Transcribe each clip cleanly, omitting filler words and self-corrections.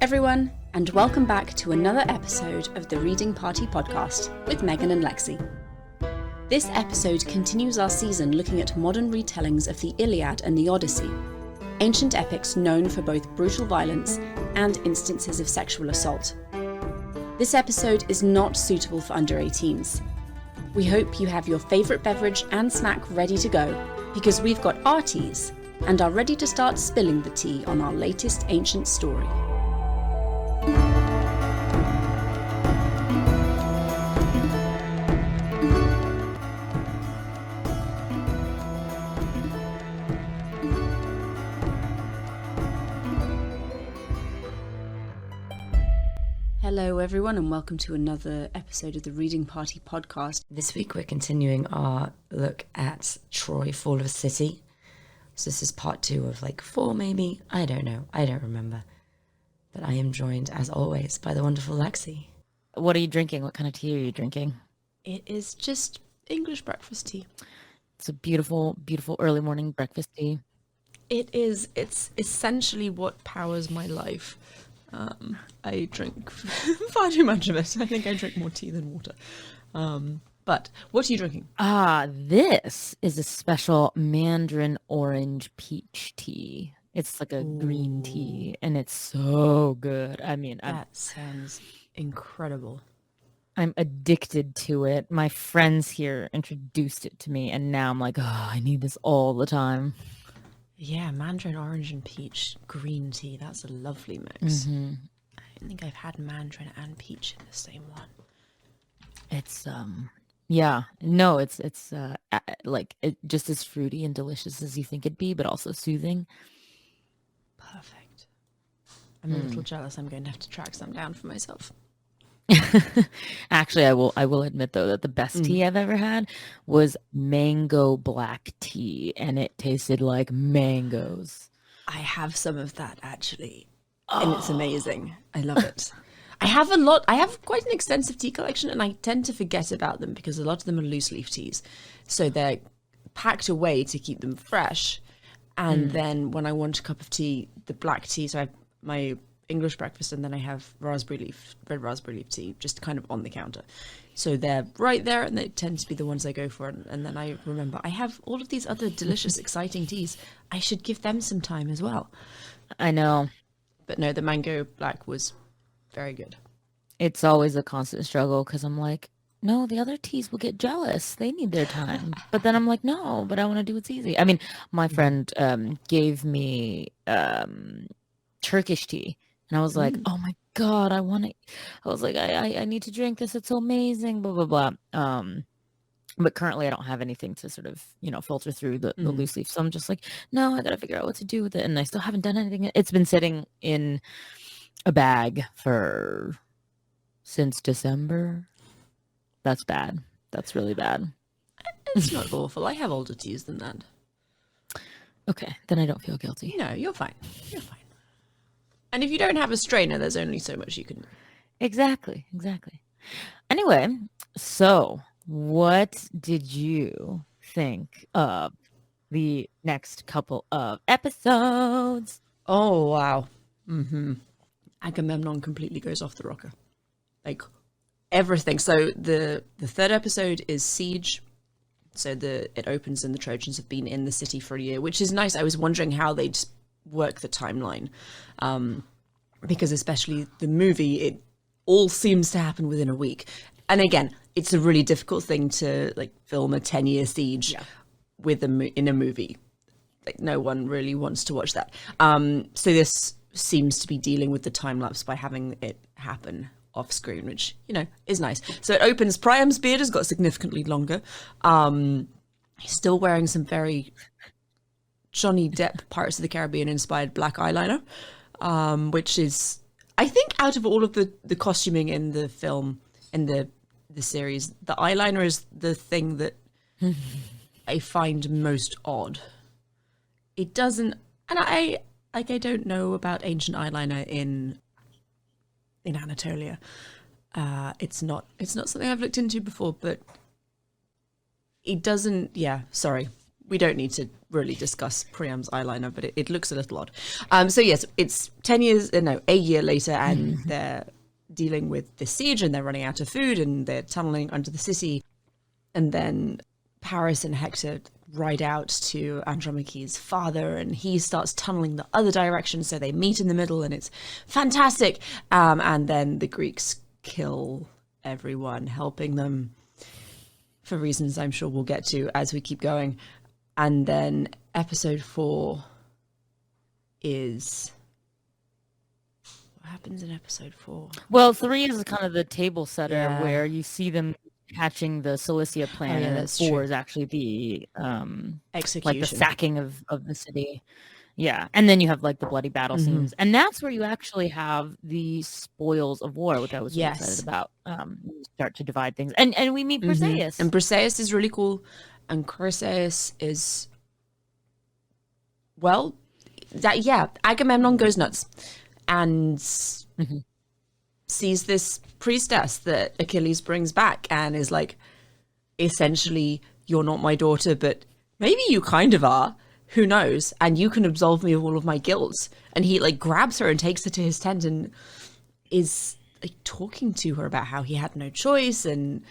everyone, and welcome back to another episode of the Reading Party podcast with Megan and Lexi. This episode continues our season looking at modern retellings of the Iliad and the Odyssey, ancient epics known for both brutal violence and instances of sexual assault. This episode is not suitable for under 18s. We hope you have your favourite beverage and snack ready to go, because we've got our teas and are ready to start spilling the tea on our latest ancient story. Hello everyone and welcome to another episode of the Reading Party podcast. This week we're continuing our look at Troy, Fall of a City. So this is part 2 of 4 maybe, I don't know, I don't remember. But I am joined as always by the wonderful Lexi. What are you drinking? What kind of tea are you drinking? It is just English breakfast tea. It's a beautiful, beautiful early morning breakfast tea. It's essentially what powers my life. I drink far too much of it. I think I drink more tea than water. But what are you drinking? This is a special Mandarin orange peach tea. It's like a green tea, and it's so good. I mean, That sounds incredible. I'm addicted to it. My friends here introduced it to me, and now I'm like, oh, I need this all the time. Yeah, Mandarin orange and peach green tea. That's a lovely mix. Mm-hmm. I don't think I've had Mandarin and peach in the same one. It's yeah, no, it's it just as fruity and delicious as you think it'd be, but also soothing. Perfect. I'm a little jealous. I'm going to have to track some down for myself. Actually, I will admit though that the best tea I've ever had was mango black tea, and it tasted like mangoes. I have some of that actually, and it's amazing. I love it. I have quite an extensive tea collection, and I tend to forget about them because a lot of them are loose leaf teas. So they're packed away to keep them fresh. And then when I want a cup of tea, the black tea, so I have my English breakfast, and then I have red raspberry leaf tea just kind of on the counter. So they're right there, and they tend to be the ones I go for. And then I remember I have all of these other delicious, exciting teas. I should give them some time as well. I know. But no, the mango black was very good. It's always a constant struggle because I'm like, no, the other teas will get jealous. They need their time. But then I'm like, no, but I want to do what's easy. I mean, my friend gave me Turkish tea. And I was like, oh my God, I want it. I was like, I need to drink this. It's so amazing, blah, blah, blah. But currently I don't have anything to sort of, filter through the loose leaf. So I'm just like, no, I got to figure out what to do with it. And I still haven't done anything. It's been sitting in a bag since December. That's bad. That's really bad. It's not awful. I have older teas than that. Okay, then I don't feel guilty. No, you're fine. You're fine. And if you don't have a strainer, there's only so much you can do. Exactly. Anyway, so what did you think of the next couple of episodes? Oh, wow. Agamemnon completely goes off the rocker. Everything. So the third episode is Siege. So it opens and the Trojans have been in the city for a year, which is nice. I was wondering how they'd work the timeline, because especially the movie, it all seems to happen within a week. And again, it's a really difficult thing to film a 10-year siege in a movie. No one really wants to watch that. So this seems to be dealing with the time lapse by having it happen off screen, which is nice. So it opens. Priam's beard has got significantly longer. He's still wearing some very Johnny Depp Pirates of the Caribbean inspired black eyeliner, which is, I think, out of all of the costuming in the film, in the series, the eyeliner is the thing that I find most odd. It doesn't, and I don't know about ancient eyeliner in Anatolia. It's not something I've looked into before, but it doesn't. Yeah, sorry. we don't need to really discuss Priam's eyeliner, but it looks a little odd. So yes, it's a year later, and they're dealing with the siege, and they're running out of food, and they're tunneling under the city. And then Paris and Hector ride out to Andromache's father, and he starts tunneling the other direction, so they meet in the middle, and it's fantastic. And then the Greeks kill everyone helping them, for reasons I'm sure we'll get to as we keep going. And then episode 4 is... What happens in episode 4? Well, 3 is kind of the table setter Yeah. where you see them hatching the Cilicia plan, and then that's 4 true. is actually the Execution. like the sacking of the city. Yeah, and then you have like the bloody battle scenes, and that's where you actually have the spoils of war, which I was really excited about. You start to divide things, and we meet Briseis. And Briseis is really cool, and Chryseis is, well, Agamemnon goes nuts and sees this priestess that Achilles brings back and is like, essentially, you're not my daughter, but maybe you kind of are. Who knows? And you can absolve me of all of my guilt. And he like grabs her and takes her to his tent and is like talking to her about how he had no choice, and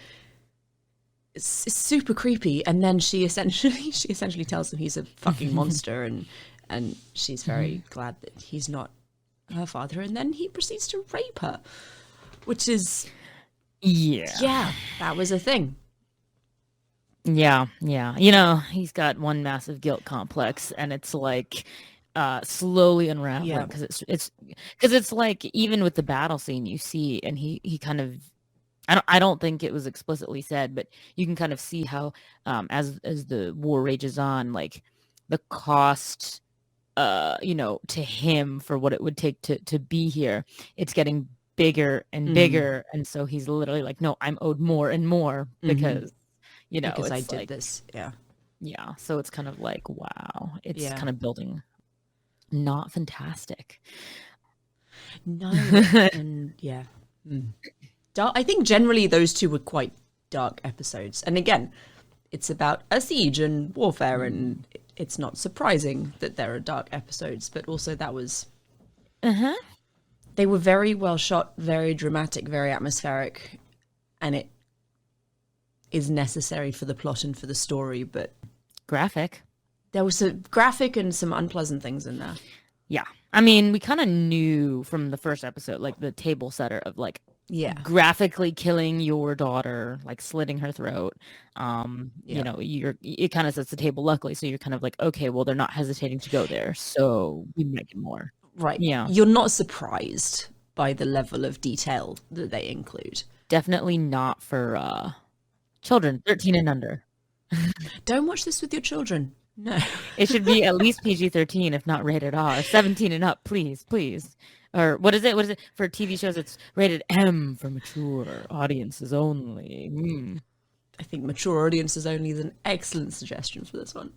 it's super creepy. And then she essentially tells him he's a fucking monster, and she's very glad that he's not her father. And then he proceeds to rape her, which is that was a thing. Yeah. You know, he's got one massive guilt complex, and it's like slowly unraveling because it's like, even with the battle scene you see, and he kind of, I don't think it was explicitly said, but you can kind of see how as the war rages on, like the cost to him for what it would take to be here, it's getting bigger and bigger, and so he's literally like, no, I'm owed more and more because because I did like, this. Yeah. So it's kind of like, wow, it's kind of building not fantastic. No. And dark. I think generally those two were quite dark episodes. And again, it's about a siege and warfare, and it's not surprising that there are dark episodes, but also that was... They were very well shot, very dramatic, very atmospheric, and it is necessary for the plot and for the story, but graphic. There was a graphic and some unpleasant things in there. Yeah. I mean, we kind of knew from the first episode, like the table setter of like graphically killing your daughter, like slitting her throat. It kind of sets the table, luckily, so you're kind of like, okay, well, they're not hesitating to go there, so we might get more. Right. Yeah. You're not surprised by the level of detail that they include. Definitely not for children 13 and under. Don't watch this with your children. No. It should be at least PG-13, if not rated R. 17 and up, please. Or what is it? For TV shows, it's rated M for mature audiences only. I think mature audiences only is an excellent suggestion for this one.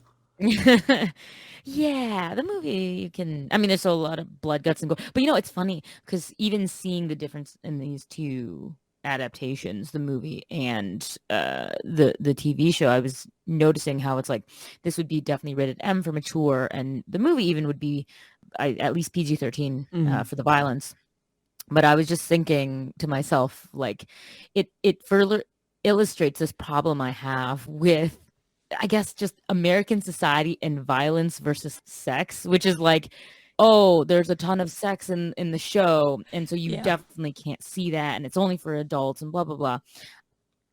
Yeah, the movie, you can... I mean, there's a lot of blood, guts, and gore. But, it's funny, because even seeing the difference in these two adaptations, the movie and the TV show, I was noticing how it's like, this would be definitely rated M for mature, and the movie even would be at least PG-13 for the violence. But I was just thinking to myself, like, it further illustrates this problem I have with, I guess, just American society and violence versus sex, which is like, oh, there's a ton of sex in the show, and so you definitely can't see that, and it's only for adults, and blah, blah, blah.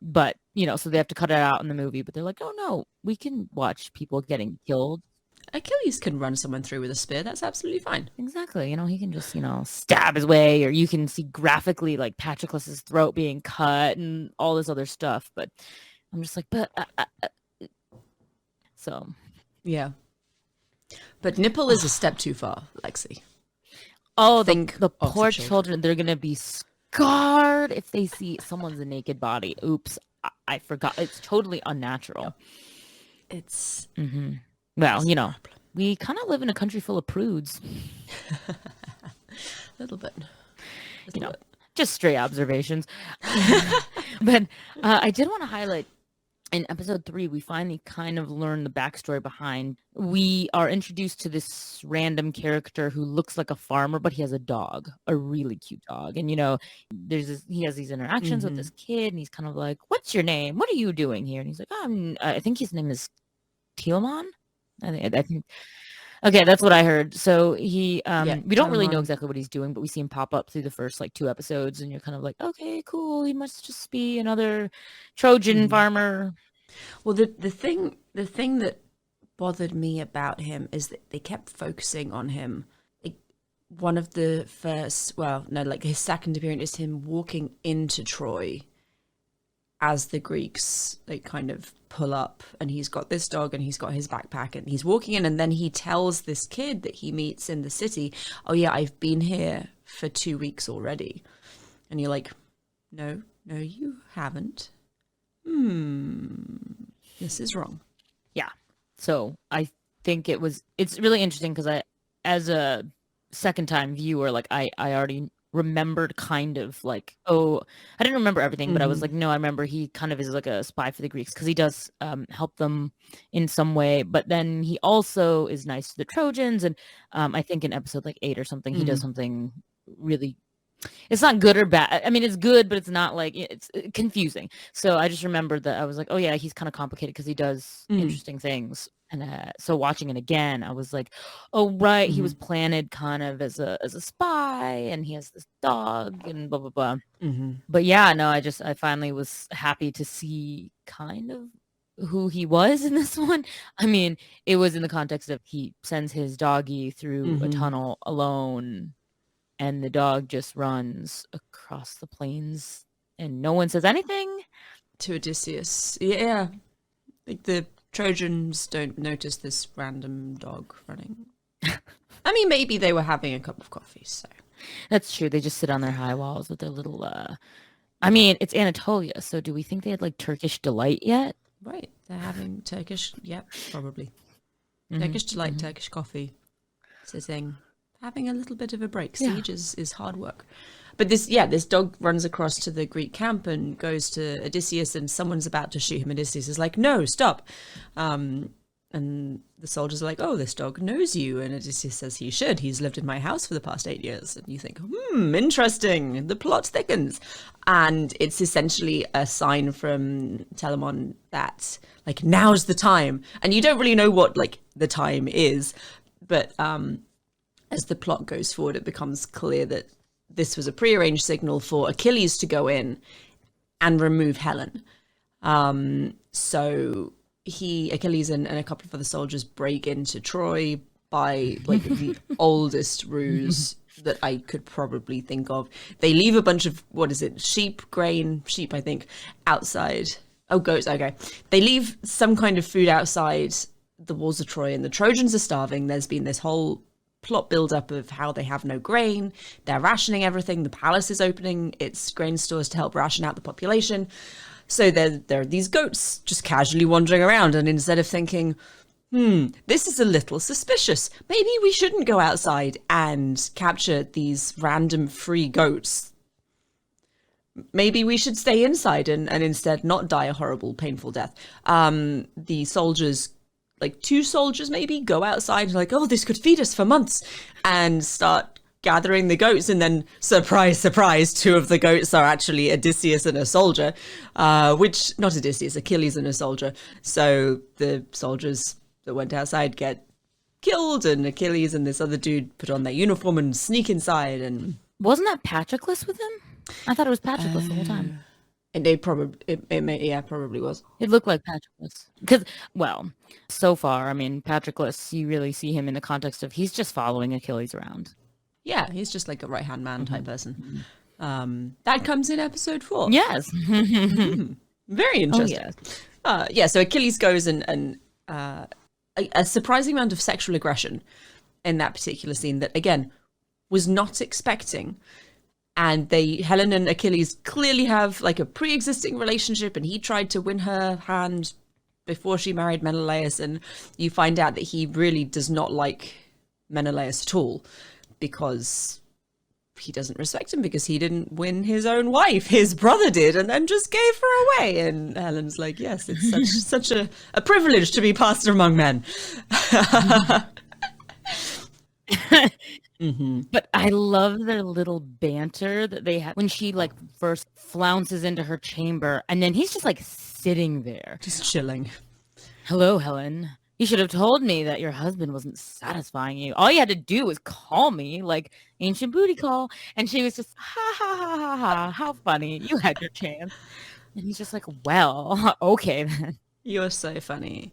But, so they have to cut it out in the movie, but they're like, oh, no, we can watch people getting killed. Achilles can run someone through with a spear. That's absolutely fine. Exactly. He can just, stab his way, or you can see graphically, like, Patroclus's throat being cut and all this other stuff. But I'm just like, so. Yeah. But nipple is a step too far, Lexi. Oh, the poor children, they're going to be scarred if they see someone's naked body. Oops, I forgot. It's totally unnatural. It's... Well, we kind of live in a country full of prudes. A little bit. Just stray observations. But I did want to highlight, in episode 3, we finally kind of learn the backstory behind. We are introduced to this random character who looks like a farmer, but he has a dog, a really cute dog. And, he has these interactions with this kid, and he's kind of like, "What's your name? What are you doing here?" And he's like, I think his name is Teal'c. I think. Okay, that's what I heard. So we don't really know exactly what he's doing, but we see him pop up through the first 2 episodes, and you're kind of like, okay, cool. He must just be another Trojan farmer. Well, the thing that bothered me about him is that they kept focusing on him. Like, one of the first, his second appearance is him walking into Troy as the Greeks kind of pull up, and he's got this dog and he's got his backpack and he's walking in, and then he tells this kid that he meets in the city, "Oh yeah, I've been here for 2 weeks already." And you're like, no, you haven't. This is wrong. Yeah. So I think it's really interesting because I, as a second time viewer, I already remembered kind of I didn't remember everything, but I was like, no, I remember he kind of is like a spy for the Greeks because he does help them in some way, but then he also is nice to the Trojans. And I think in episode 8 or something, he does something really, it's not good or bad. I mean, it's good, but it's not it's confusing. So I just remembered that I was like, oh yeah, he's kind of complicated because he does interesting things. And so watching it again, I was like, oh, right. He was planted kind of as a spy, and he has this dog and blah, blah, blah. But yeah, no, I finally was happy to see kind of who he was in this one. I mean, it was in the context of he sends his doggy through a tunnel alone, and the dog just runs across the plains and no one says anything. To Odysseus. Yeah. The Trojans don't notice this random dog running. I mean, maybe they were having a cup of coffee, so. That's true. They just sit on their high walls with their little, I mean, it's Anatolia, so do we think they had, Turkish delight yet? Right. They're having Turkish, yep, probably. Turkish delight, Turkish coffee, sitting, having a little bit of a break. Siege is hard work. But this dog runs across to the Greek camp and goes to Odysseus, and someone's about to shoot him. Odysseus is like, no, stop. And the soldiers are like, oh, this dog knows you. And Odysseus says he should. He's lived in my house for the past 8 years. And you think, interesting. The plot thickens. And it's essentially a sign from Telamon that, now's the time. And you don't really know what, the time is. But as the plot goes forward, it becomes clear that this was a prearranged signal for Achilles to go in and remove Helen. So Achilles and a couple of other soldiers break into Troy by the oldest ruse that I could probably think of. They leave a bunch of, sheep, I think, outside. Oh, goats, okay. They leave some kind of food outside the walls of Troy, and the Trojans are starving. There's been this whole plot build-up of how they have no grain, they're rationing everything, the palace is opening its grain stores to help ration out the population. So there are these goats just casually wandering around, and instead of thinking, this is a little suspicious, maybe we shouldn't go outside and capture these random free goats, maybe we should stay inside and instead not die a horrible, painful death. The soldiers, 2 soldiers maybe, go outside and oh, this could feed us for months, and start gathering the goats, and then surprise, surprise, 2 of the goats are actually Odysseus and a soldier, not Odysseus, Achilles and a soldier. So the soldiers that went outside get killed, and Achilles and this other dude put on their uniform and sneak inside. And wasn't that Patroclus with him? I thought it was Patroclus the whole time. And they probably was. It looked like Patroclus. Because, so far, I mean, Patroclus, you really see him in the context of he's just following Achilles around. Yeah, he's just like a right-hand man type person. That comes in episode 4. Yes. Very interesting. Oh, yes. So Achilles goes and a surprising amount of sexual aggression in that particular scene that, again, was not expecting. And Helen and Achilles clearly have a pre-existing relationship, and he tried to win her hand before she married Menelaus, and you find out that he really does not like Menelaus at all, because he doesn't respect him because he didn't win his own wife. His brother did, and then just gave her away. And Helen's like, yes, it's such a privilege to be passed among men. But I love their little banter that they have when she like first flounces into her chamber, and then he's just like sitting there. Just chilling. Hello, Helen. You should have told me that your husband wasn't satisfying you. All you had to do was call me, like ancient booty call. And she was just, ha, ha, ha, ha, ha. How funny. You had your chance. And he's just like, well, okay then. You're so funny.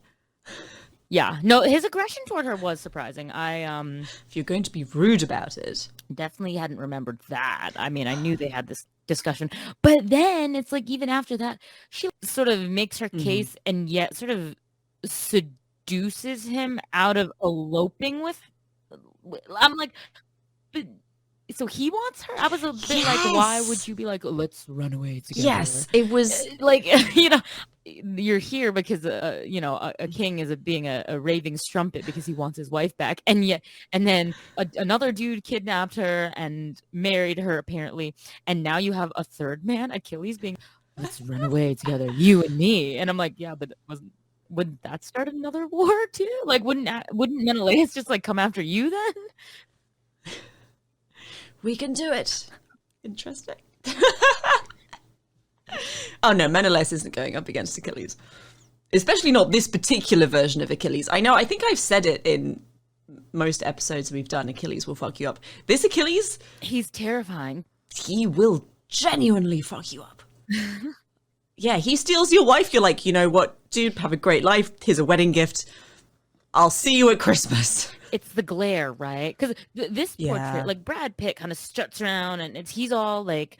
Yeah. No, his aggression toward her was surprising. If you're going to be rude about it. Definitely hadn't remembered that. I mean, I knew they had this discussion. But then it's like, even after that, she sort of makes her case and yet sort of seduces him out of eloping with. I'm like, but so he wants her. I was a bit like, why would you be like, let's run away together? Yes, it was like, you're here because a king is being a raving strumpet because he wants his wife back, and then another dude kidnapped her and married her apparently, and now you have a third man, Achilles, being, let's run away together, you and me. And I'm like, yeah, but wouldn't that start another war too? Like, wouldn't Menelaus just like come after you then? We can do it. Interesting. Oh no, Menelaus isn't going up against Achilles. Especially not this particular version of Achilles. I think I've said it in most episodes we've done, Achilles will fuck you up. This Achilles, he's terrifying. He will genuinely fuck you up. Yeah, he steals your wife. You're like, you know what, dude, have a great life. Here's a wedding gift. I'll see you at Christmas. It's the glare, right? Because this portrait, Yeah. like Brad Pitt kind of struts around and he's all like,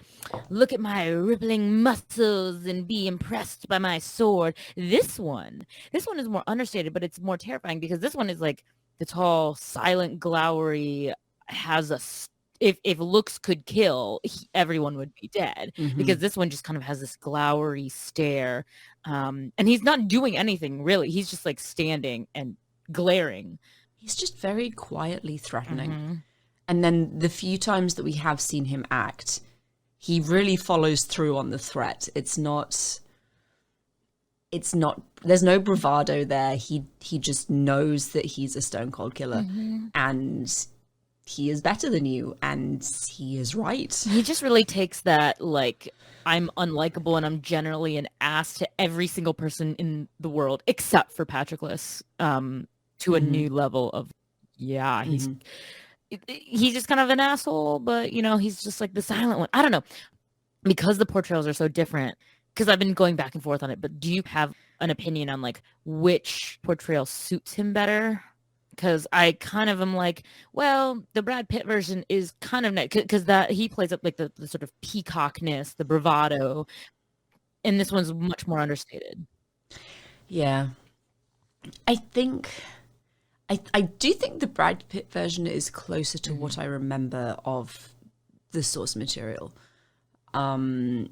look at my rippling muscles and be impressed by my sword. This one is more understated, but it's more terrifying because this one is like the tall, silent, glowery, has if looks could kill, everyone would be dead. Because this one just kind of has this glowery stare. And he's not doing anything really. He's just like standing and glaring. He's just very quietly threatening. And then the few times that we have seen him act, he really follows through on the threat. It's not, there's no bravado there. He just knows that he's a stone cold killer and he is better than you and he is right. He just really takes that, like, I'm unlikable and I'm generally an ass to every single person in the world except for Patroclus. To a new level of, he's just kind of an asshole, but he's just like the silent one. I don't know, because the portrayals are so different, because I've been going back and forth on it, but do you have an opinion on like which portrayal suits him better? Because I kind of am like, well, the Brad Pitt version is kind of nice because that he plays up like the sort of peacockness, the bravado, and this one's much more understated. Yeah. I do think the Brad Pitt version is closer to what I remember of the source material. You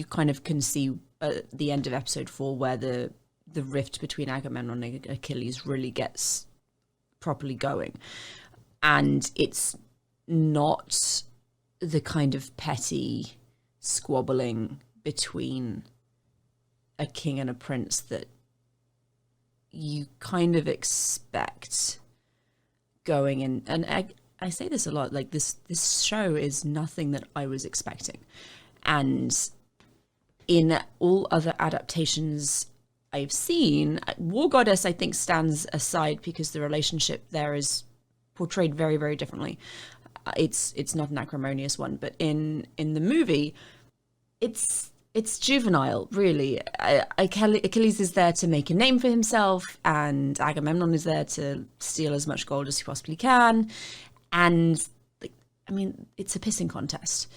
kind of can see at the end of episode 4 where the rift between Agamemnon and Achilles really gets properly going, and it's not the kind of petty squabbling between a king and a prince that you kind of expect going in. And I say this a lot, like this show is nothing that I was expecting. And in all other adaptations I've seen, War Goddess I think stands aside because the relationship there is portrayed very, very differently. It's not an acrimonious one, but in the movie, it's juvenile, really. Achilles is there to make a name for himself, and Agamemnon is there to steal as much gold as he possibly can. And, it's a pissing contest.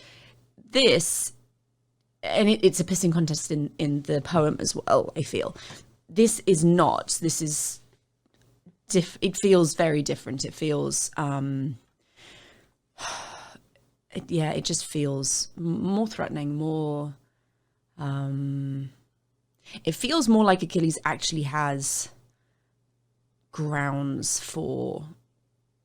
It's a pissing contest in the poem as well, I feel. This is not. This is... it feels very different. It feels... it just feels more threatening, more... it feels more like Achilles actually has grounds for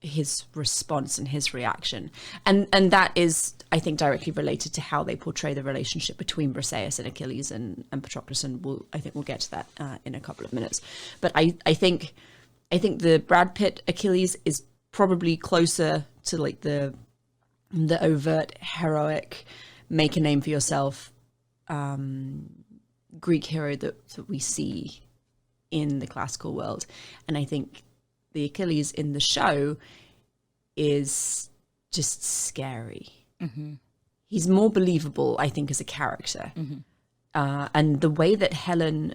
his response and his reaction, and that is, I think, directly related to how they portray the relationship between Briseis and Achilles and Patroclus, and I think we'll get to that in a couple of minutes. But I think the Brad Pitt Achilles is probably closer to like the overt heroic, make a name for yourself Greek hero that we see in the classical world, and I think the Achilles in the show is just scary. Mm-hmm. He's more believable, I think, as a character. And the way that Helen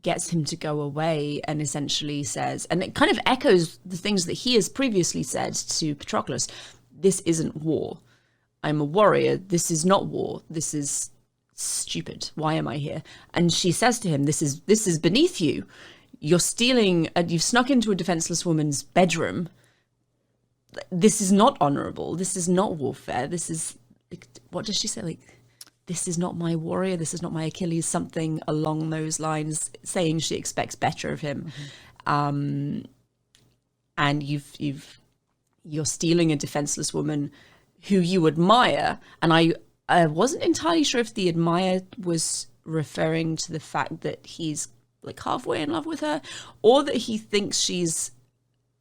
gets him to go away and essentially says, and it kind of echoes the things that he has previously said to Patroclus, this isn't war. I'm a warrior. This is not war. This is stupid. Why am I here? And she says to him, this is beneath you. You're stealing, you've snuck into a defenseless woman's bedroom. This is not honorable. This is not warfare. This is, what does she say? Like, this is not my warrior. This is not my Achilles. Something along those lines, saying she expects better of him. And you're stealing a defenseless woman who you admire. And I wasn't entirely sure if the admire was referring to the fact that he's like halfway in love with her, or that he thinks she's,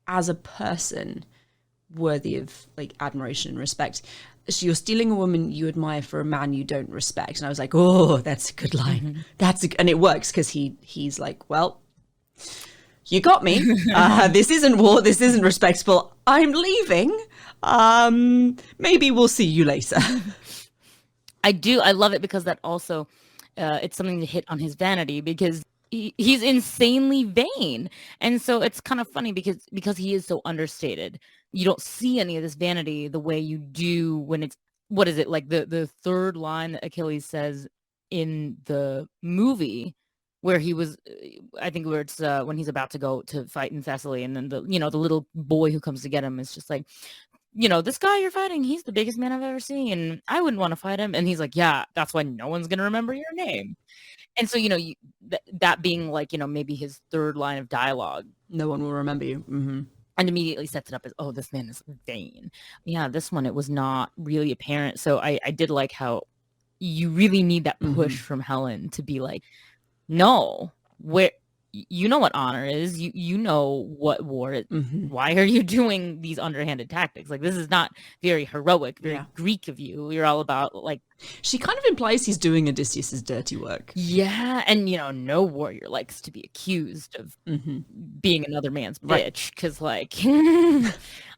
as a person, worthy of like admiration and respect. So you're stealing a woman you admire for a man you don't respect. And I was like, oh, that's a good line. And it works because he's like, well, you got me. This isn't war. This isn't respectable. I'm leaving. Maybe we'll see you later. I love it because that also, it's something to hit on his vanity, because he's insanely vain. And so it's kind of funny because he is so understated. You don't see any of this vanity the way you do when it's, what is it, like the third line that Achilles says in the movie, where he was, I think where it's when he's about to go to fight in Thessaly, and then the little boy who comes to get him is just like, this guy you're fighting, he's the biggest man I've ever seen. I wouldn't want to fight him. And he's like, yeah, that's why no one's going to remember your name. And so, that being like, maybe his third line of dialogue. No one will remember you. Mm-hmm. And immediately sets it up as, oh, this man is vain. Yeah, this one, it was not really apparent. So I did like how you really need that push from Helen to be like, no, where you know what honor is, you know what war is. Why are you doing these underhanded tactics? Like, this is not very heroic, very Greek of you. You're all about like, she kind of implies he's doing Odysseus's dirty work. Yeah, and no warrior likes to be accused of being another man's bitch, because like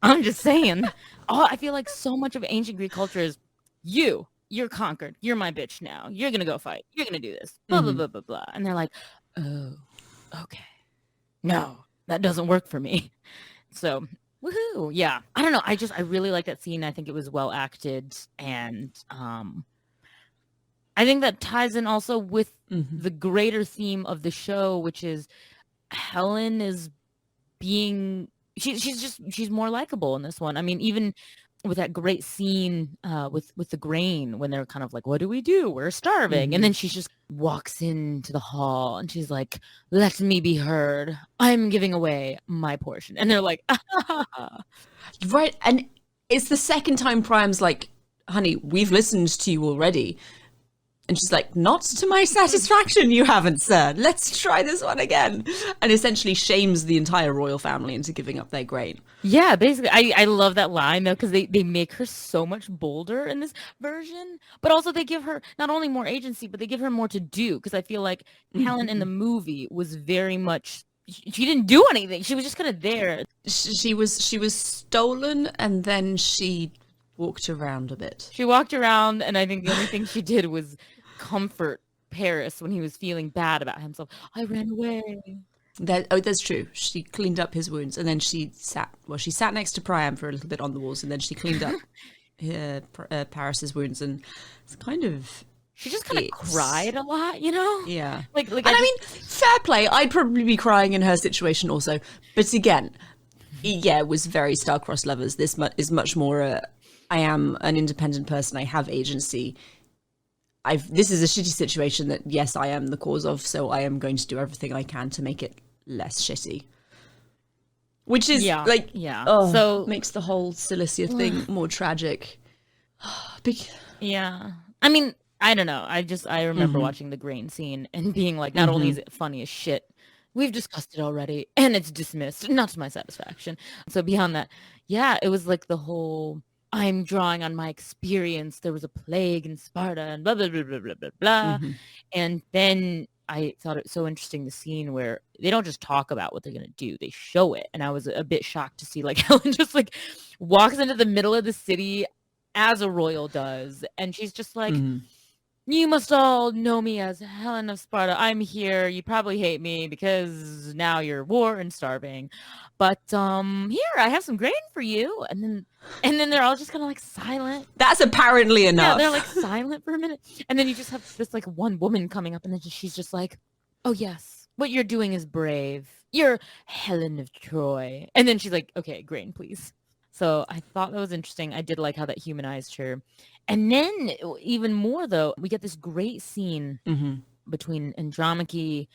I'm just saying, I feel like so much of ancient Greek culture is you're conquered, you're my bitch now, you're gonna go fight, you're gonna do this, blah blah blah blah blah. And they're like, oh, okay, no, that doesn't work for me. So woohoo, yeah. I don't know, I really like that scene. I think it was well acted, and I think that ties in also with the greater theme of the show, which is Helen is being, she's more likable in this one. I mean, even with that great scene with the grain, when they're kind of like, what do we do? We're starving. And then she just walks into the hall and she's like, let me be heard. I'm giving away my portion. And they're like, right. And it's the second time Priam's like, honey, we've listened to you already. And she's like, not to my satisfaction, you haven't, sir. Let's try this one again. And essentially shames the entire royal family into giving up their grain. Yeah, basically. I love that line, though, because they make her so much bolder in this version. But also they give her not only more agency, but they give her more to do. Because I feel like Helen in the movie was very much, she didn't do anything. She was just kind of there. She was stolen, and then she walked around a bit. She walked around, and I think the only thing she did was comfort Paris when he was feeling bad about himself. I ran away. That's true. She cleaned up his wounds, and then she sat next to Priam for a little bit on the walls, and then she cleaned up Paris's wounds, and it's kind of, she just kind of cried a lot, Yeah. Like, and I mean, fair play. I'd probably be crying in her situation also, but again, yeah, it was very star-crossed lovers. This is much more I am an independent person. I have agency. This is a shitty situation that, yes, I am the cause of, so I am going to do everything I can to make it less shitty. which is like, yeah. So makes the whole Cilicia thing more tragic. yeah, I mean, I don't know. I remember watching the grain scene and being like, not only is it funny as shit, we've discussed it already, and it's dismissed, not to my satisfaction. So beyond that, yeah, it was like the whole, I'm drawing on my experience. There was a plague in Sparta and blah, blah, blah, blah, blah, blah, blah. And then I thought it was so interesting, the scene where they don't just talk about what they're going to do, they show it. And I was a bit shocked to see like Helen just like walks into the middle of the city as a royal does. And she's just like, you must all know me as Helen of Sparta. I'm here. You probably hate me because now you're war and starving. But here, I have some grain for you. And then they're all just kind of like silent. That's apparently enough. Yeah, they're like silent for a minute. And then you just have this like one woman coming up, and then she's just like, oh yes, what you're doing is brave. You're Helen of Troy. And then she's like, okay, grain, please. So I thought that was interesting. I did like how that humanized her. And then even more though, we get this great scene between Andromache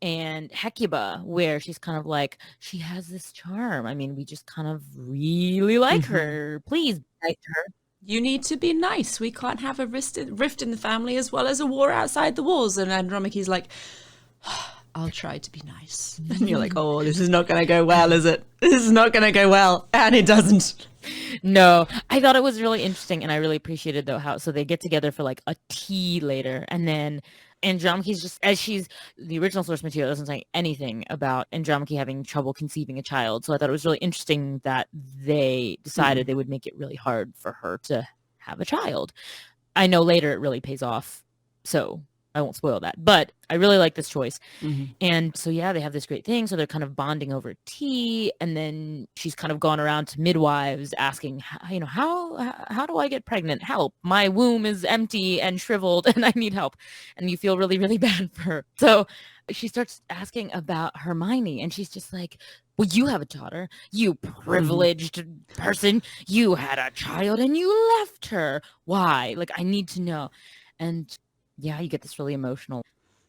and Hecuba, where she's kind of like, she has this charm. I mean, we just kind of really like her. Please bite her. You need to be nice. We can't have a rift in the family as well as a war outside the walls. And Andromache's like, I'll try to be nice. And you're like, oh, this is not going to go well, is it? This is not going to go well. And it doesn't. No, I thought it was really interesting. And I really appreciated though how, so they get together for like a tea later. And then Andromache's just, as she's, the original source material doesn't say anything about Andromache having trouble conceiving a child. So I thought it was really interesting that they decided they would make it really hard for her to have a child. I know later it really pays off, so I won't spoil that, but I really like this choice. And so, yeah, they have this great thing. So they're kind of bonding over tea. And then she's kind of gone around to midwives asking, you know, how do I get pregnant? Help. My womb is empty and shriveled and I need help. And you feel really, really bad for her. So she starts asking about Hermione, and she's just like, well, you have a daughter, you privileged person. You had a child and you left her. Why? Like, I need to know. And yeah, you get this really emotional.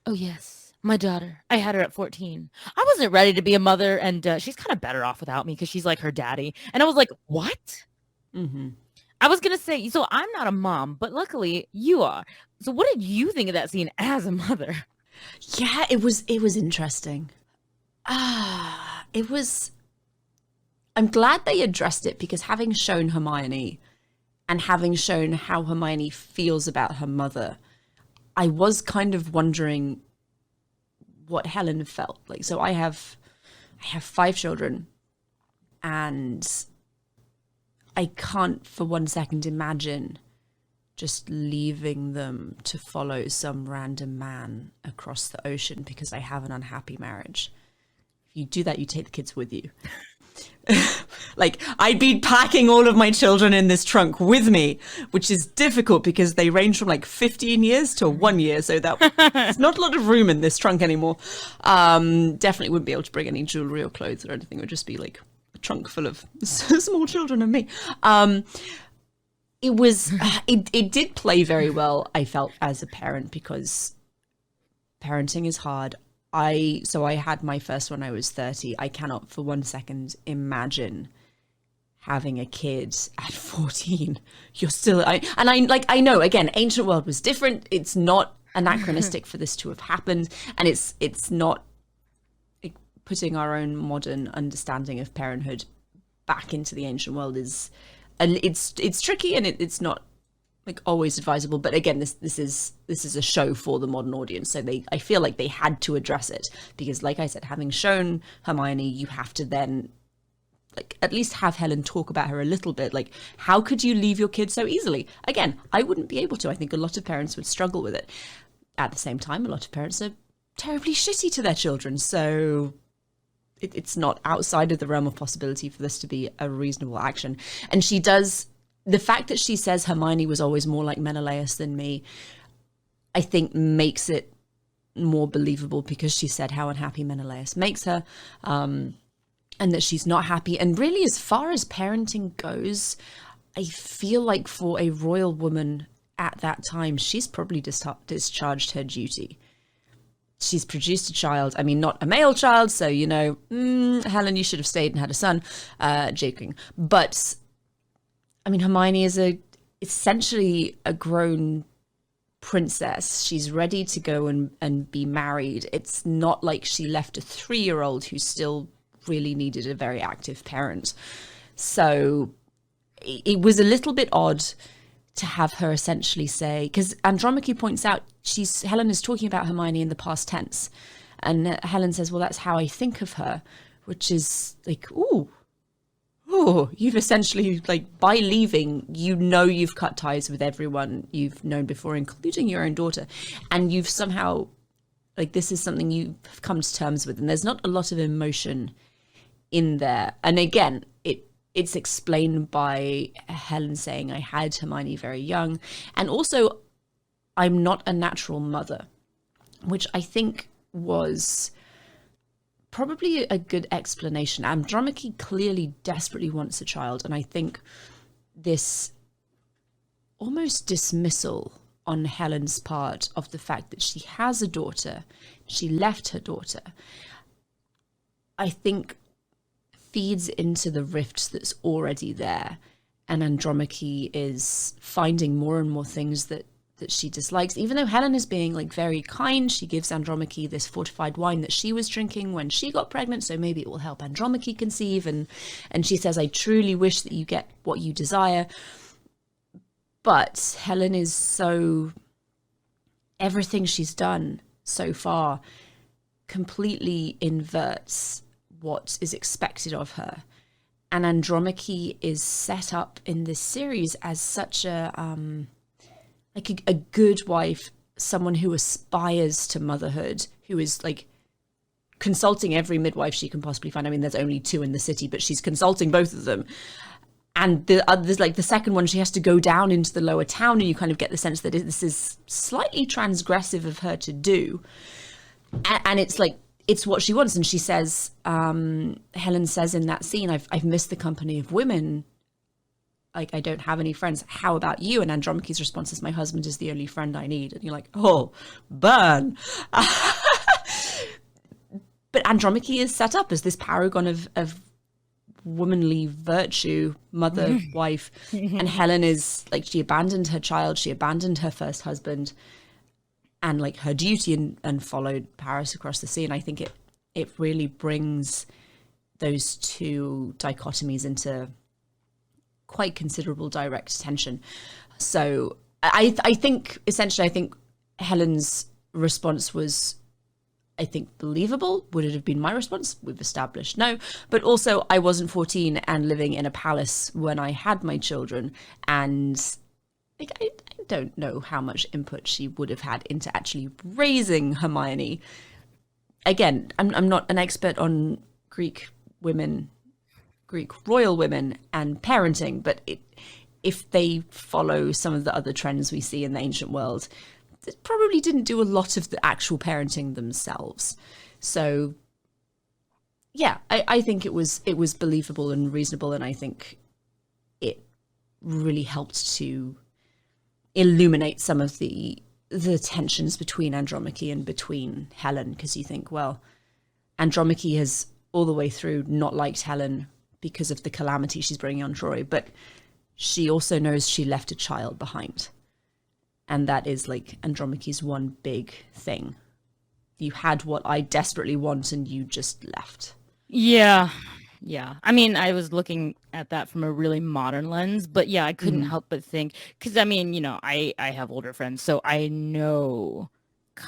Oh, yes, my daughter. I had her at 14. I wasn't ready to be a mother, and she's kind of better off without me because she's like her daddy. And I was like, what? I was going to say, so I'm not a mom, but luckily you are. So what did you think of that scene as a mother? Yeah, it was interesting. It was, I'm glad they addressed it, because having shown Hermione and having shown how Hermione feels about her mother, I was kind of wondering what Helen felt like. So I have 5 children, and I can't for one second imagine just leaving them to follow some random man across the ocean because I have an unhappy marriage. If you do that, you take the kids with you. Like, I'd be packing all of my children in this trunk with me, which is difficult because they range from like 15 years to 1 year. So there's not a lot of room in this trunk anymore. Definitely wouldn't be able to bring any jewelry or clothes or anything. It would just be like a trunk full of small children and me. It was, it did play very well, I felt, as a parent, because parenting is hard. I had my first when I was 30. I cannot for one second imagine having a kid at 14. You're still, I know, again, ancient world was different. It's not anachronistic for this to have happened. And it's not putting our own modern understanding of parenthood back into the ancient world it's tricky, and it's not like always advisable. But again, this is a show for the modern audience, so I feel like they had to address it, because like I said, having shown Hermione, you have to then like at least have Helen talk about her a little bit. Like, how could you leave your kid so easily? Again, I wouldn't be able to. I think a lot of parents would struggle with it. At the same time, a lot of parents are terribly shitty to their children, so it's not outside of the realm of possibility for this to be a reasonable action. And she does, the fact that she says Hermione was always more like Menelaus than me, I think makes it more believable, because she said how unhappy Menelaus makes her, and that she's not happy. And really, as far as parenting goes, I feel like for a royal woman at that time, she's probably discharged her duty. she's produced a child. I mean, not a male child, so, Helen, you should have stayed and had a son. Joking. But, I mean, Hermione is essentially a grown princess. She's ready to go and be married. It's not like she left a 3-year-old who still really needed a very active parent. So it was a little bit odd to have her essentially say, because Andromache points out Helen is talking about Hermione in the past tense, and Helen says, well, that's how I think of her, which is like, ooh, you've essentially, like, by leaving, you've cut ties with everyone you've known before, including your own daughter, and you've somehow, like, this is something you've come to terms with, and there's not a lot of emotion in there. And again, it's explained by Helen saying, I had Hermione very young, and also I'm not a natural mother, which I think was probably a good explanation. Andromache clearly desperately wants a child, and I think this almost dismissal on Helen's part of the fact that she has a daughter, she left her daughter, I think feeds into the rift that's already there, and Andromache is finding more and more things that she dislikes. Even though Helen is being, like, very kind, she gives Andromache this fortified wine that she was drinking when she got pregnant, so maybe it will help Andromache conceive, and she says, I truly wish that you get what you desire. But Helen is so, everything she's done so far completely inverts what is expected of her. And Andromache is set up in this series as such a good wife, someone who aspires to motherhood, who is, like, consulting every midwife she can possibly find. I mean, there's only 2 in the city, but she's consulting both of them. And there's, like, the second one, she has to go down into the lower town, and you kind of get the sense that this is slightly transgressive of her to do. And it's like, it's what she wants. And she says, Helen says in that scene, I've missed the company of women. Like, I don't have any friends. How about you? And Andromache's response is, my husband is the only friend I need. And you're like, oh, burn. But Andromache is set up as this paragon of womanly virtue, mother, wife. And Helen is, like, she abandoned her child. She abandoned her first husband and, like, her duty and followed Paris across the sea. And I think it really brings those two dichotomies into quite considerable direct tension. So I think essentially Helen's response was, I think, believable. Would it have been my response? We've established no. But also, I wasn't 14 and living in a palace when I had my children, and I don't know how much input she would have had into actually raising Hermione. Again, I'm not an expert on Greek royal women and parenting, but if they follow some of the other trends we see in the ancient world, they probably didn't do a lot of the actual parenting themselves. So yeah, I think it was believable and reasonable, and I think it really helped to illuminate some of the tensions between Andromache and between Helen, because you think, well, Andromache has all the way through not liked Helen because of the calamity she's bringing on Troy, but she also knows she left a child behind. And that is, like, Andromache's one big thing. You had what I desperately want and you just left. Yeah. I mean, I was looking at that from a really modern lens, but yeah, I couldn't help but think, because I mean, I have older friends, so I know,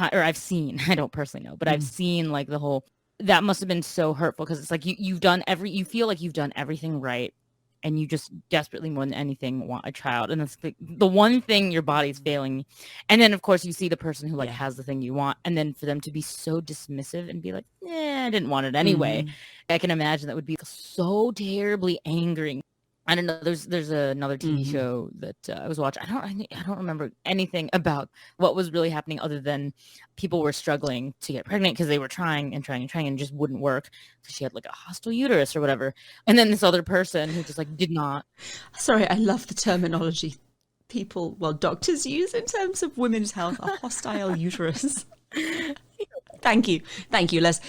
or I've seen, I don't personally know, but I've seen, like, the whole, that must have been so hurtful, because it's like you feel like you've done everything right, and you just desperately, more than anything, want a child, and it's the one thing your body's failing. And then of course you see the person who, like, has the thing you want, and then for them to be so dismissive and be like, I didn't want it anyway. I can imagine that would be so terribly angering. I don't know. There's another TV show that I was watching. I don't remember anything about what was really happening, other than people were struggling to get pregnant because they were trying and it just wouldn't work. So she had, like, a hostile uterus or whatever. And then this other person who just, like, did not. Sorry, I love the terminology doctors use in terms of women's health, a hostile uterus. Thank you. Let's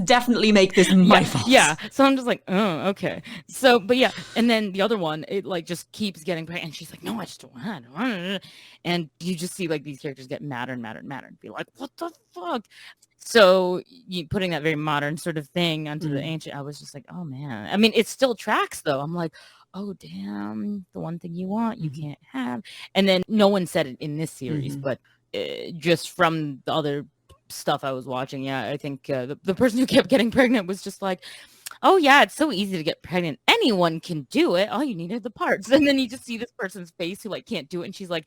definitely make this my fault. Yeah. So I'm just like, oh, okay. So, but yeah. And then the other one, it like just keeps getting pregnant. And she's like, no, I just don't want it. And you just see like these characters get madder and madder and madder and be like, what the fuck? So you putting that very modern sort of thing onto the ancient, I was just like, oh man. I mean, it still tracks though. I'm like, oh damn, the one thing you want, you can't have. And then no one said it in this series, but just from the other stuff I was watching, yeah, I think the person who kept getting pregnant was just like, oh yeah, it's so easy to get pregnant. Anyone can do it. All you need are the parts. And then you just see this person's face who like can't do it, and she's like,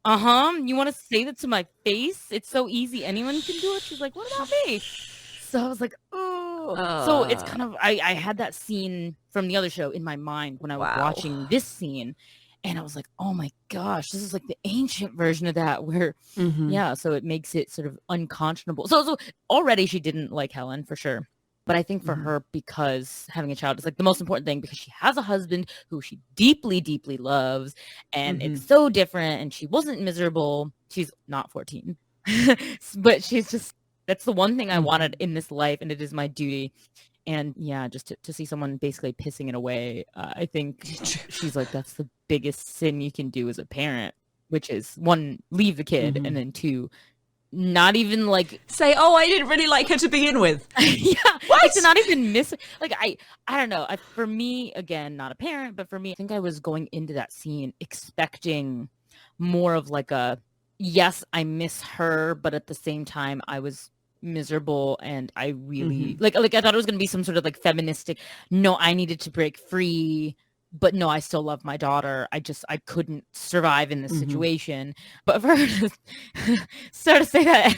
you want to say that to my face? It's so easy. Anyone can do it. She's like, what about me? So I was like, oh. So it's kind of I had that scene from the other show in my mind when I was watching this scene. And I was like, oh my gosh, this is like the ancient version of that where, yeah, so it makes it sort of unconscionable. So already she didn't like Helen for sure. But I think for her, because having a child is like the most important thing because she has a husband who she deeply, deeply loves. And it's so different. And she wasn't miserable. She's not 14. But she's just, that's the one thing I wanted in this life. And it is my duty. And yeah, just to see someone basically pissing it away, I think she's like, that's the biggest sin you can do as a parent, which is one, leave the kid, and then two, not even like say, oh, I didn't really like her to begin with. Yeah, like to not even miss it. Like I don't know. For me, again, not a parent, but for me, I think I was going into that scene expecting more of like a, yes, I miss her, but at the same time, I was miserable and I really like I thought it was gonna be some sort of like feministic, no, I needed to break free, but no, I still love my daughter. I couldn't survive in this situation. But for her to sort of say that,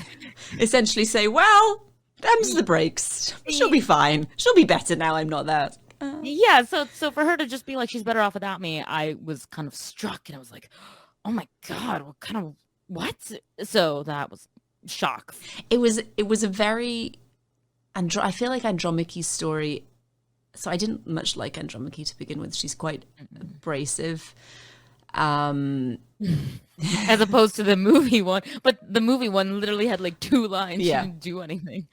essentially say, well, them's the breaks. She'll be fine. She'll be better now I'm not there. Yeah, so for her to just be like, she's better off without me, I was kind of struck and I was like, oh my God, what? So that was shock. It was a very I feel like Andromache's story, so I didn't much like Andromache to begin with. She's quite abrasive, as opposed to the movie one, but the movie one literally had like 2 lines. Yeah. She didn't do anything.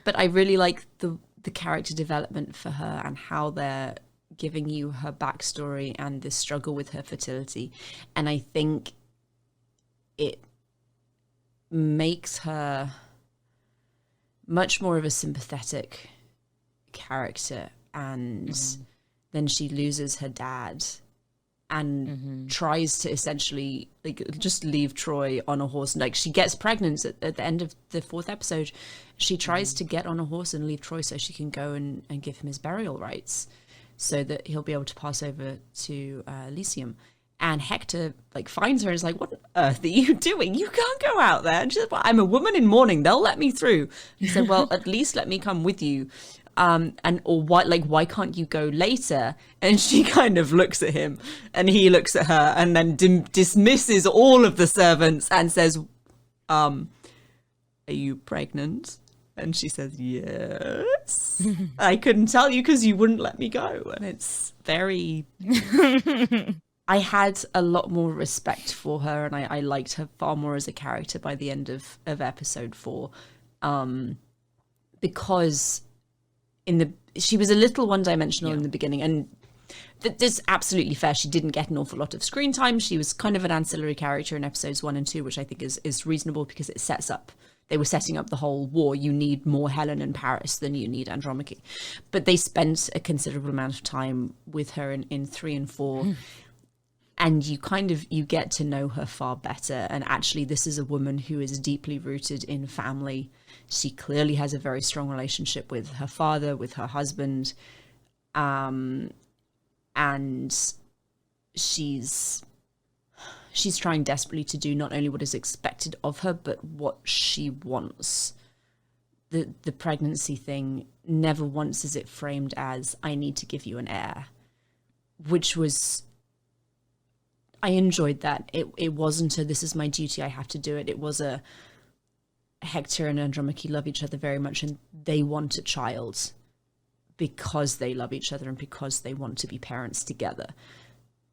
But I really like the character development for her and how they're giving you her backstory and the struggle with her fertility, and I think it makes her much more of a sympathetic character. And then she loses her dad and tries to essentially like just leave Troy on a horse. Like she gets pregnant at the end of the 4th episode. She tries to get on a horse and leave Troy so she can go and give him his burial rites so that he'll be able to pass over to Elysium. And Hector like finds her and is like, what on earth are you doing? You can't go out there. And she's like, well, I'm a woman in mourning. They'll let me through. He said, well, at least let me come with you. Why can't you go later? And she kind of looks at him and he looks at her and then dismisses all of the servants and says, are you pregnant? And she says, yes. I couldn't tell you because you wouldn't let me go. And it's very... I had a lot more respect for her and I liked her far more as a character by the end of episode 4. Because she was a little one-dimensional in the beginning, and that's absolutely fair. She didn't get an awful lot of screen time. She was kind of an ancillary character in episodes 1 and 2, which I think is reasonable because it sets up, they were setting up the whole war. You need more Helen and Paris than you need Andromache. But they spent a considerable amount of time with her in 3 and 4. And you get to know her far better. And actually, this is a woman who is deeply rooted in family. She clearly has a very strong relationship with her father, with her husband. And she's trying desperately to do not only what is expected of her, but what she wants. The pregnancy thing, never once is it framed as, I need to give you an heir. Which was... I enjoyed that. It wasn't a, this is my duty, I have to do it. It was a, Hector and Andromache love each other very much and they want a child because they love each other and because they want to be parents together.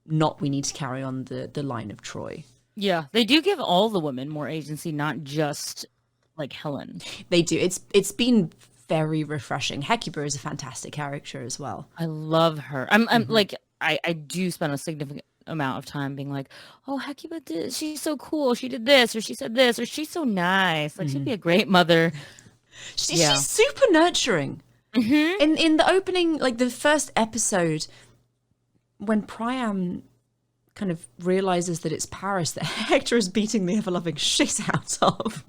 Not we need to carry on the line of Troy. Yeah, they do give all the women more agency, not just like Helen. They do. It's been very refreshing. Hecuba is a fantastic character as well. I love her. I'm like, I do spend a significant amount of time being like, oh, Hecuba did, she's so cool. She did this, or she said this, or she's so nice. Like, she'd be a great mother. She's super nurturing. In the opening, like the first episode, when Priam kind of realizes that it's Paris that Hector is beating the ever-loving shit out of,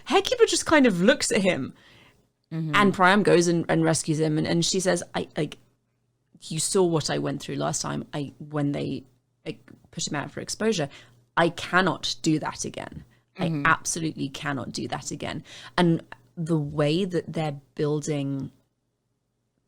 Hecuba just kind of looks at him, and Priam goes and rescues him, and she says, "I like, you saw what I went through last time. When they put him out for exposure, I cannot do that again. I absolutely cannot do that again." And the way that they're building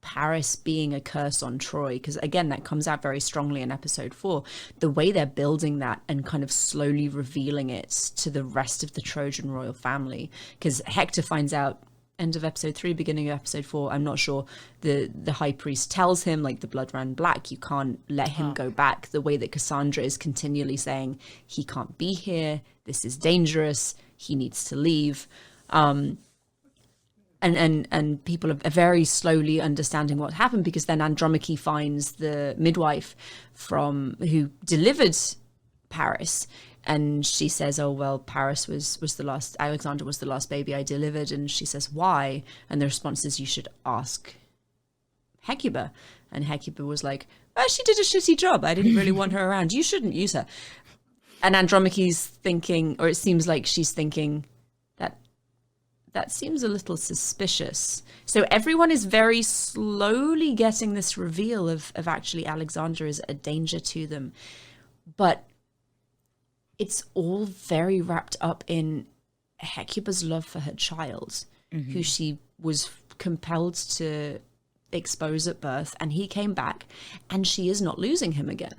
Paris being a curse on Troy, because again, that comes out very strongly in episode 4, the way they're building that and kind of slowly revealing it to the rest of the Trojan royal family, because Hector finds out end of episode 3, beginning of episode 4, I'm not sure, the high priest tells him, like, the blood ran black, you can't let him go back, the way that Cassandra is continually saying he can't be here, this is dangerous, he needs to leave. And people are very slowly understanding what happened, because then Andromache finds the midwife who delivered Paris, and she says, oh, well, Paris was the last, Alexander was the last baby I delivered. And she says, why? And the response is, you should ask Hecuba. And Hecuba was like, well, she did a shitty job. I didn't really want her around. You shouldn't use her. And Andromache's thinking, or it seems like she's thinking, that seems a little suspicious. So everyone is very slowly getting this reveal of actually Alexander is a danger to them. But it's all very wrapped up in Hecuba's love for her child, who she was compelled to expose at birth. And he came back, and she is not losing him again.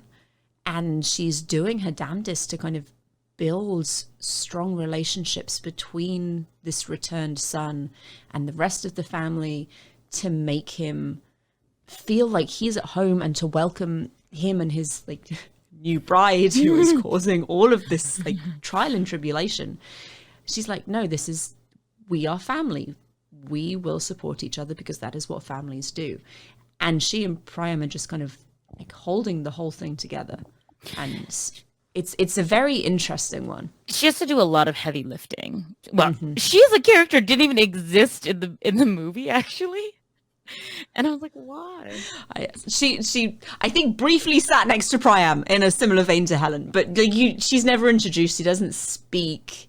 And she's doing her damnedest to kind of build strong relationships between this returned son and the rest of the family, to make him feel like he's at home and to welcome him and his like new bride who is causing all of this like trial and tribulation. She's like, no, we are family. We will support each other, because that is what families do. And she and Priam are just kind of like holding the whole thing together. And it's a very interesting one. She has to do a lot of heavy lifting. Well, she as a character didn't even exist in the movie, actually. And I was like, why? She I think briefly sat next to Priam in a similar vein to Helen, but she's never introduced. She doesn't speak,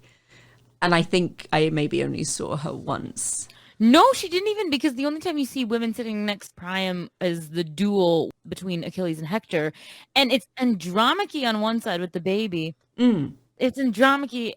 and I think I maybe only saw her once. No, she didn't even, because the only time you see women sitting next to Priam is the duel between Achilles and Hector, and it's Andromache on one side with the baby. It's Andromache.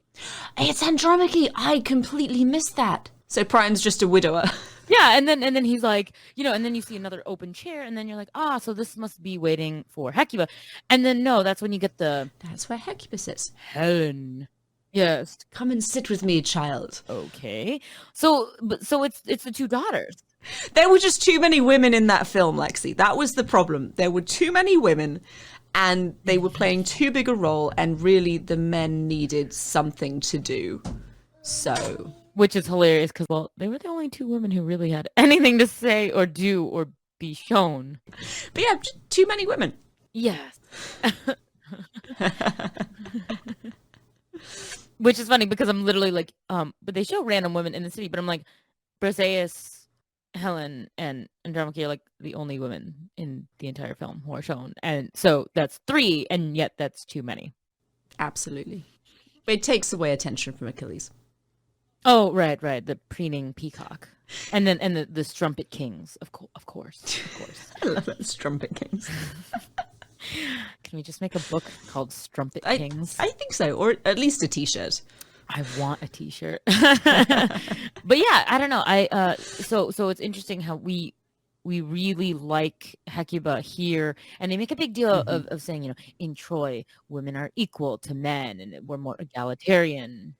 It's Andromache. I completely missed that. So Priam's just a widower. Yeah, and then he's like, and then you see another open chair, and then you're like, so this must be waiting for Hecuba. And then no, that's when you get that's where Hecuba sits. Helen. Yes. Come and sit with me, child. Okay. So it's the two daughters. There were just too many women in that film, Lexi. That was the problem. There were too many women, and they were playing too big a role, and really the men needed something to do. So, which is hilarious, because, well, they were the only two women who really had anything to say or do or be shown. But yeah, just too many women. Yes. Which is funny, because I'm literally like, but they show random women in the city, but I'm like, Briseis, Helen, and Andromache are like the only women in the entire film who are shown. And so that's 3, and yet that's too many. Absolutely. It takes away attention from Achilles. Oh, right. The preening peacock. And then the strumpet kings, of course. I love that, strumpet kings. Can we just make a book called Strumpet Kings? I think so, or at least a t-shirt. I want a t-shirt. But yeah, I don't know. So it's interesting how we really like Hecuba here, and they make a big deal of saying, in Troy, women are equal to men, and we're more egalitarian.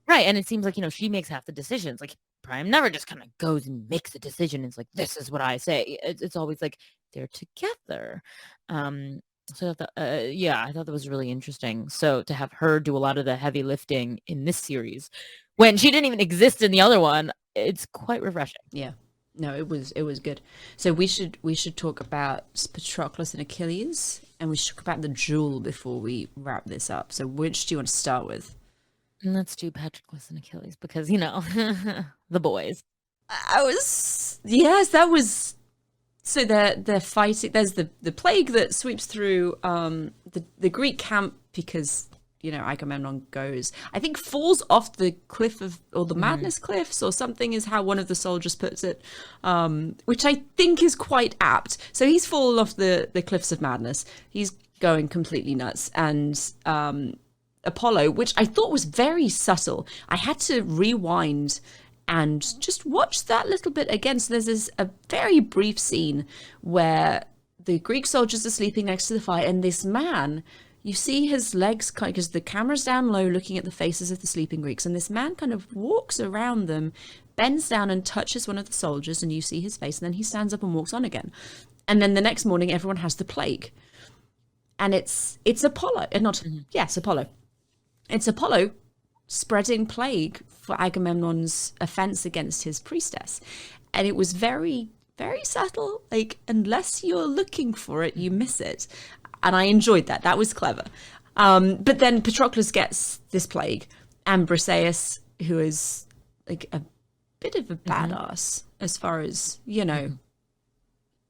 Right, and it seems like, she makes half the decisions. Like, Priam never just kind of goes and makes a decision and it's like, this is what I say. It's always like, they're together. So I thought, I thought that was really interesting. So to have her do a lot of the heavy lifting in this series, when she didn't even exist in the other one. It's quite refreshing. Yeah. No, it was good. So we should talk about Patroclus and Achilles, and we should talk about the duel before we wrap this up. So which do you want to start with? Let's do Patroclus and Achilles because, you know, the boys. That was. So they're fighting. There's the plague that sweeps through the Greek camp because, you know, Agamemnon goes, I think falls off the cliff or the Madness Cliffs or something is how one of the soldiers puts it, which I think is quite apt. So he's fallen off the cliffs of madness. He's going completely nuts. And Apollo, which I thought was very subtle, I had to rewind and just watch that little bit again. So there's a very brief scene where the Greek soldiers are sleeping next to the fire, and this man, you see his legs, because the camera's down low looking at the faces of the sleeping Greeks, and this man kind of walks around them, bends down and touches one of the soldiers, and you see his face, and then he stands up and walks on again. And then the next morning, everyone has the plague. And it's Apollo, it's Apollo. It's Apollo spreading plague for Agamemnon's offense against his priestess. And it was very, very subtle. Like, unless you're looking for it, you miss it. And I enjoyed that. That was clever. But then Patroclus gets this plague, and Briseis, who is like a bit of a badass as far as, you know,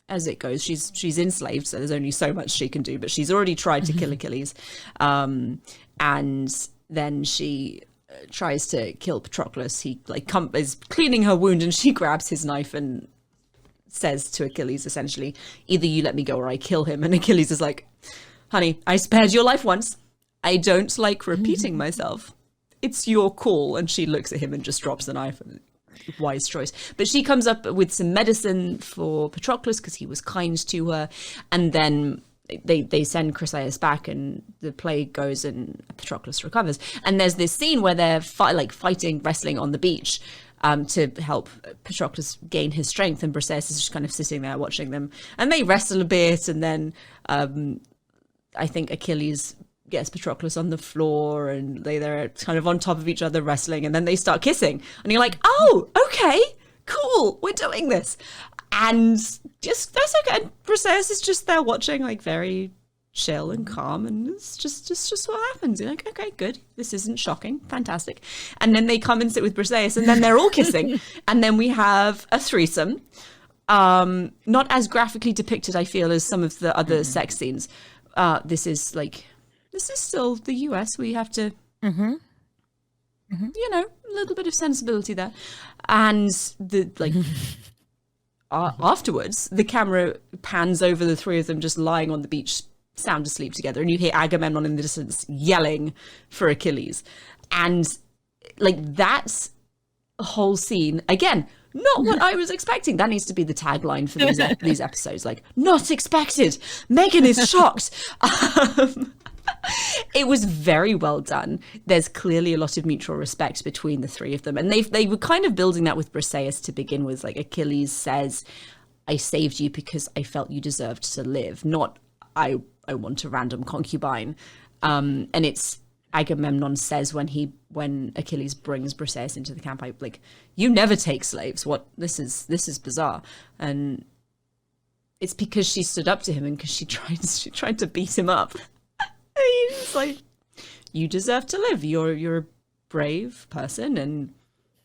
as it goes. She's enslaved, so there's only so much she can do, but she's already tried to kill Achilles. And then she tries to kill Patroclus. He is cleaning her wound, and she grabs his knife and says to Achilles, essentially, either you let me go or I kill him. And Achilles is like, honey, I spared your life once. I don't like repeating myself. It's your call. And she looks at him and just drops the knife. Wise choice. But she comes up with some medicine for Patroclus because he was kind to her. And then they send Chryseis back, and the plague goes and Patroclus recovers. And there's this scene where they're fighting, wrestling on the beach to help Patroclus gain his strength, and Briseis is just kind of sitting there watching them. And they wrestle a bit, and then I think Achilles gets Patroclus on the floor, and they're kind of on top of each other wrestling, and then they start kissing. And you're like, oh, okay, cool, we're doing this. And just, that's okay. And Briseis is just there watching, like, very chill and calm, and it's just what happens. You're like, okay, good, this isn't shocking, fantastic. And then they come and sit with Briseis, and then they're all kissing, and then we have a threesome. Not as graphically depicted, I feel, as some of the other sex scenes. This is still the US. We have to, you know, a little bit of sensibility there. And afterwards, the camera pans over the three of them just lying on the beach, sound asleep together, and you hear Agamemnon in the distance yelling for Achilles. And like, that's a whole scene, again, not what I was expecting. That needs to be the tagline for these episodes. Like, not expected. Megan is shocked. It was very well done. There's clearly a lot of mutual respect between the three of them. And they were kind of building that with Briseis to begin with. Like, Achilles says, I saved you because I felt you deserved to live, not I want a random concubine. And it's Agamemnon says when Achilles brings Briseis into the camp, you never take slaves. What, this is bizarre. And it's because she stood up to him, and because she tried to beat him up. He's like, you deserve to live. You're a brave person, and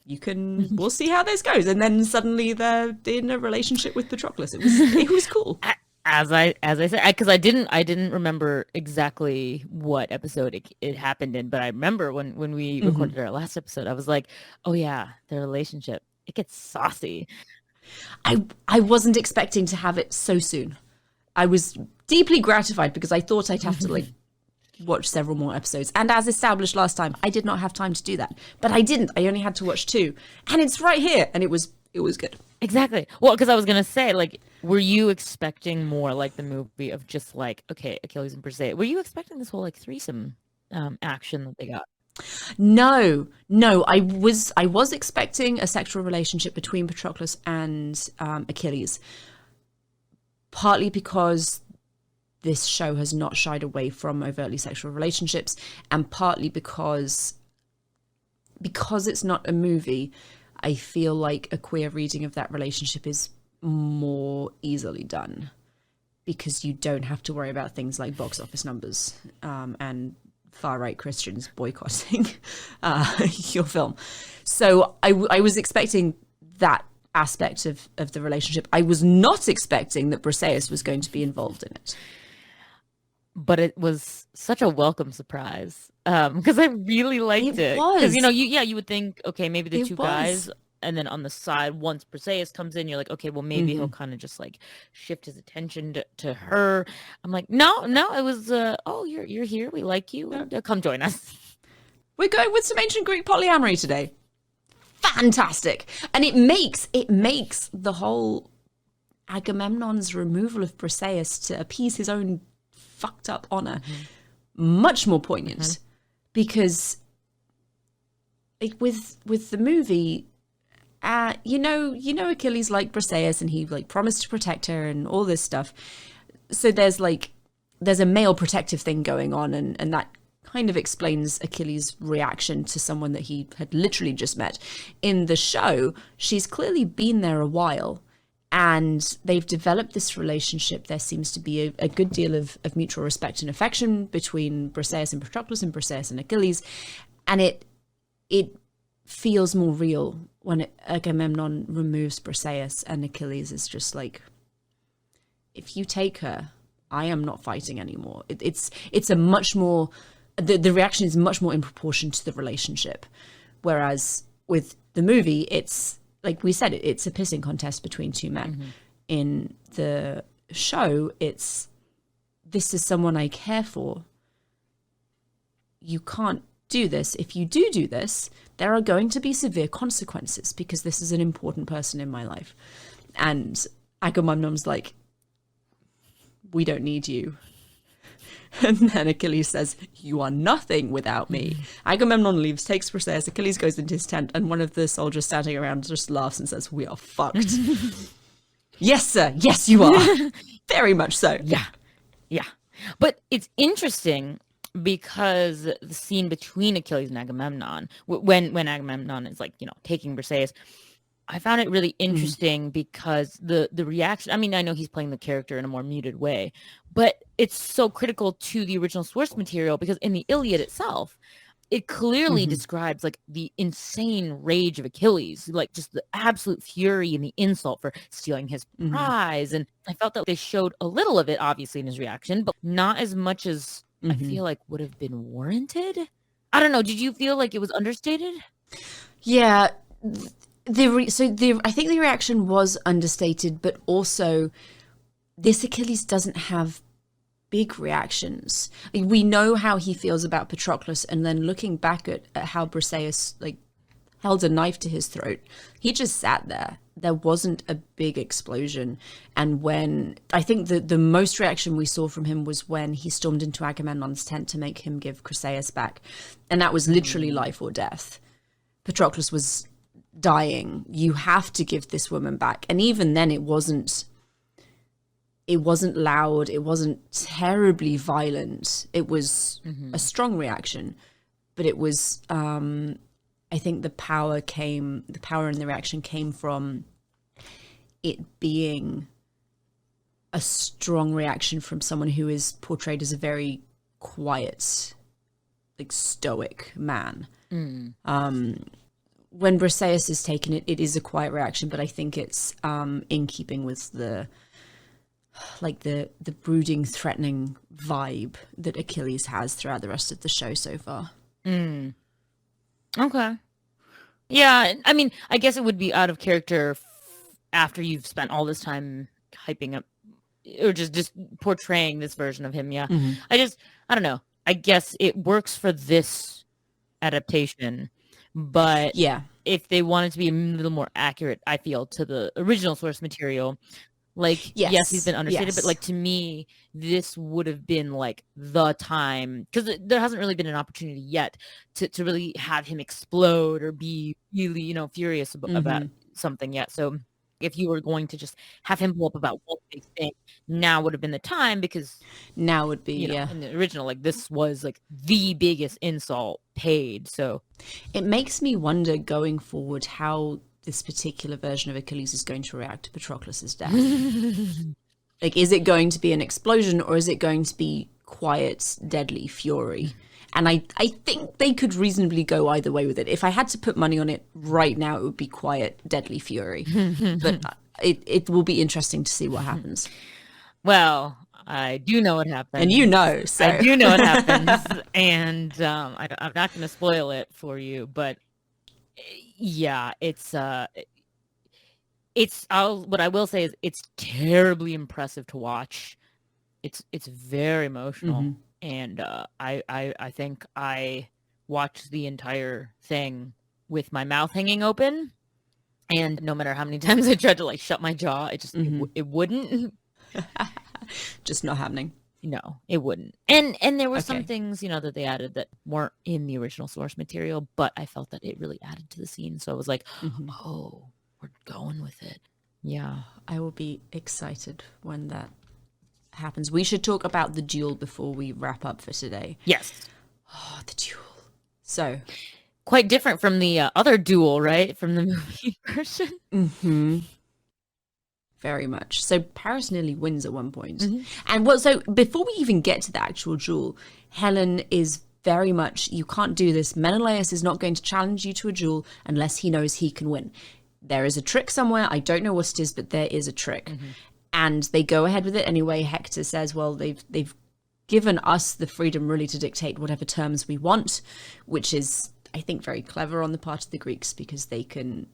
we'll see how this goes. And then suddenly they're in a relationship with Patroclus. It was cool. As I said, because I didn't remember exactly what episode it happened in, but I remember when we recorded our last episode, I was like, oh yeah, their relationship, it gets saucy. I wasn't expecting to have it so soon. I was deeply gratified because I thought I'd have to watch several more episodes. And as established last time, I did not have time to do that. But I didn't. I only had to watch 2. And it's right here. And it was good. Exactly. Well, because I was going to say, were you expecting more like the movie of just okay, Achilles and Briseis? Were you expecting this whole threesome action that they got? No. I was expecting a sexual relationship between Patroclus and Achilles. Partly because this show has not shied away from overtly sexual relationships, and partly because because it's not a movie, I feel like a queer reading of that relationship is more easily done, because you don't have to worry about things like box office numbers and far-right Christians boycotting your film. So I was expecting that aspect of the relationship. I was not expecting that Briseis was going to be involved in it. But it was such a welcome surprise because I really liked it. Because, you know, you would think, okay, maybe the two guys, and then on the side, once Briseis comes in, you're like, okay, well, maybe he'll kind of just like shift his attention to her. I'm like, no, it was, oh, you're here, we like you, and come join us. We're going with some ancient Greek polyamory today. Fantastic. And it makes the whole Agamemnon's removal of Briseis to appease his own fucked up honor much more poignant, because with the movie, you know Achilles liked Briseis and he like promised to protect her and all this stuff. So there's a male protective thing going on, and that kind of explains Achilles' reaction to someone that he had literally just met. In the show, she's clearly been there a while, and they've developed this relationship. There seems to be a good deal of mutual respect and affection between Briseis and Patroclus and Briseis and Achilles. And it feels more real when Agamemnon removes Briseis, and Achilles is just like, if you take her, I am not fighting anymore. It's a much more, the reaction is much more in proportion to the relationship. Whereas with the movie, it's, like we said, it's a pissing contest between two men. In the show, this is someone I care for. You can't do this. If you do this, there are going to be severe consequences, because this is an important person in my life. And Agamemnon's like, we don't need you. And then Achilles says, you are nothing without me. Agamemnon leaves, takes Briseis. Achilles goes into his tent, and one of the soldiers standing around just laughs and says, we are fucked. Yes, sir. Yes, you are. Very much so. Yeah. But it's interesting because the scene between Achilles and Agamemnon, when Agamemnon is like, you know, taking Briseis, I found it really interesting because the reaction, I mean, I know he's playing the character in a more muted way, but it's so critical to the original source material, because in the Iliad itself, it clearly describes like the insane rage of Achilles, like just the absolute fury and the insult for stealing his prize. And I felt that they showed a little of it, obviously, in his reaction, but not as much as I feel like would have been warranted. I don't know. Did you feel like it was understated? Yeah. I think the reaction was understated, but also this Achilles doesn't have big reactions. We know how he feels about Patroclus, and then looking back at how Briseis like held a knife to his throat, he just sat there. There wasn't a big explosion. And when I think the most reaction we saw from him was when he stormed into Agamemnon's tent to make him give Chryseis back, and that was literally life or death. Patroclus was dying. You have to give this woman back. And even then, it wasn't loud, it wasn't terribly violent. It was a strong reaction, but it was I think the power in the reaction came from it being a strong reaction from someone who is portrayed as a very quiet, like stoic man. When Briseis is taken, it is a quiet reaction, but I think it's in keeping with the brooding, threatening vibe that Achilles has throughout the rest of the show so far. Okay. Yeah, I mean, I guess it would be out of character after you've spent all this time hyping up or just portraying this version of him. Yeah. I don't know. I guess it works for this adaptation, but yeah, if they wanted to be a little more accurate, I feel, to the original source material, like, yes, he's been understated, but like, to me, this would have been like the time, because there hasn't really been an opportunity yet to really have him explode or be really, furious about something yet. So If you were going to just have him blow up about one big thing, now would have been the time, because Now would be, in the original, like, this was like the biggest insult paid. So It makes me wonder going forward how this particular version of Achilles is going to react to Patroclus's death. Like, is it going to be an explosion, or is it going to be quiet, deadly fury? And I think they could reasonably go either way with it. If I had to put money on it right now, it would be quiet, deadly fury. But it will be interesting to see what happens. well, I do know what happens. And you know, so. I do know what happens. And I'm not going to spoil it for you, but yeah, what I will say is it's terribly impressive to watch. It's very emotional. And I think I watched the entire thing with my mouth hanging open, and no matter how many times I tried to like shut my jaw, it just it wouldn't. Just not happening. No, it wouldn't. And there were some Okay. things, that they added that weren't in the original source material, but I felt that it really added to the scene. So I was like, oh, we're going with it. Yeah. I will be excited when that happens. We should talk about the duel before we wrap up for today. Yes. Oh, the duel. So, Quite different from the other duel, right? From the movie version. very much. So Paris nearly wins at one point. And so before we even get to the actual duel, Helen is very much, you can't do this. Menelaus is not going to challenge you to a duel unless he knows he can win. There is a trick somewhere. I don't know what it is, but there is a trick. And they go ahead with it anyway. Hector says, well, they've given us the freedom really to dictate whatever terms we want, which is, I think, very clever on the part of the Greeks, because they can,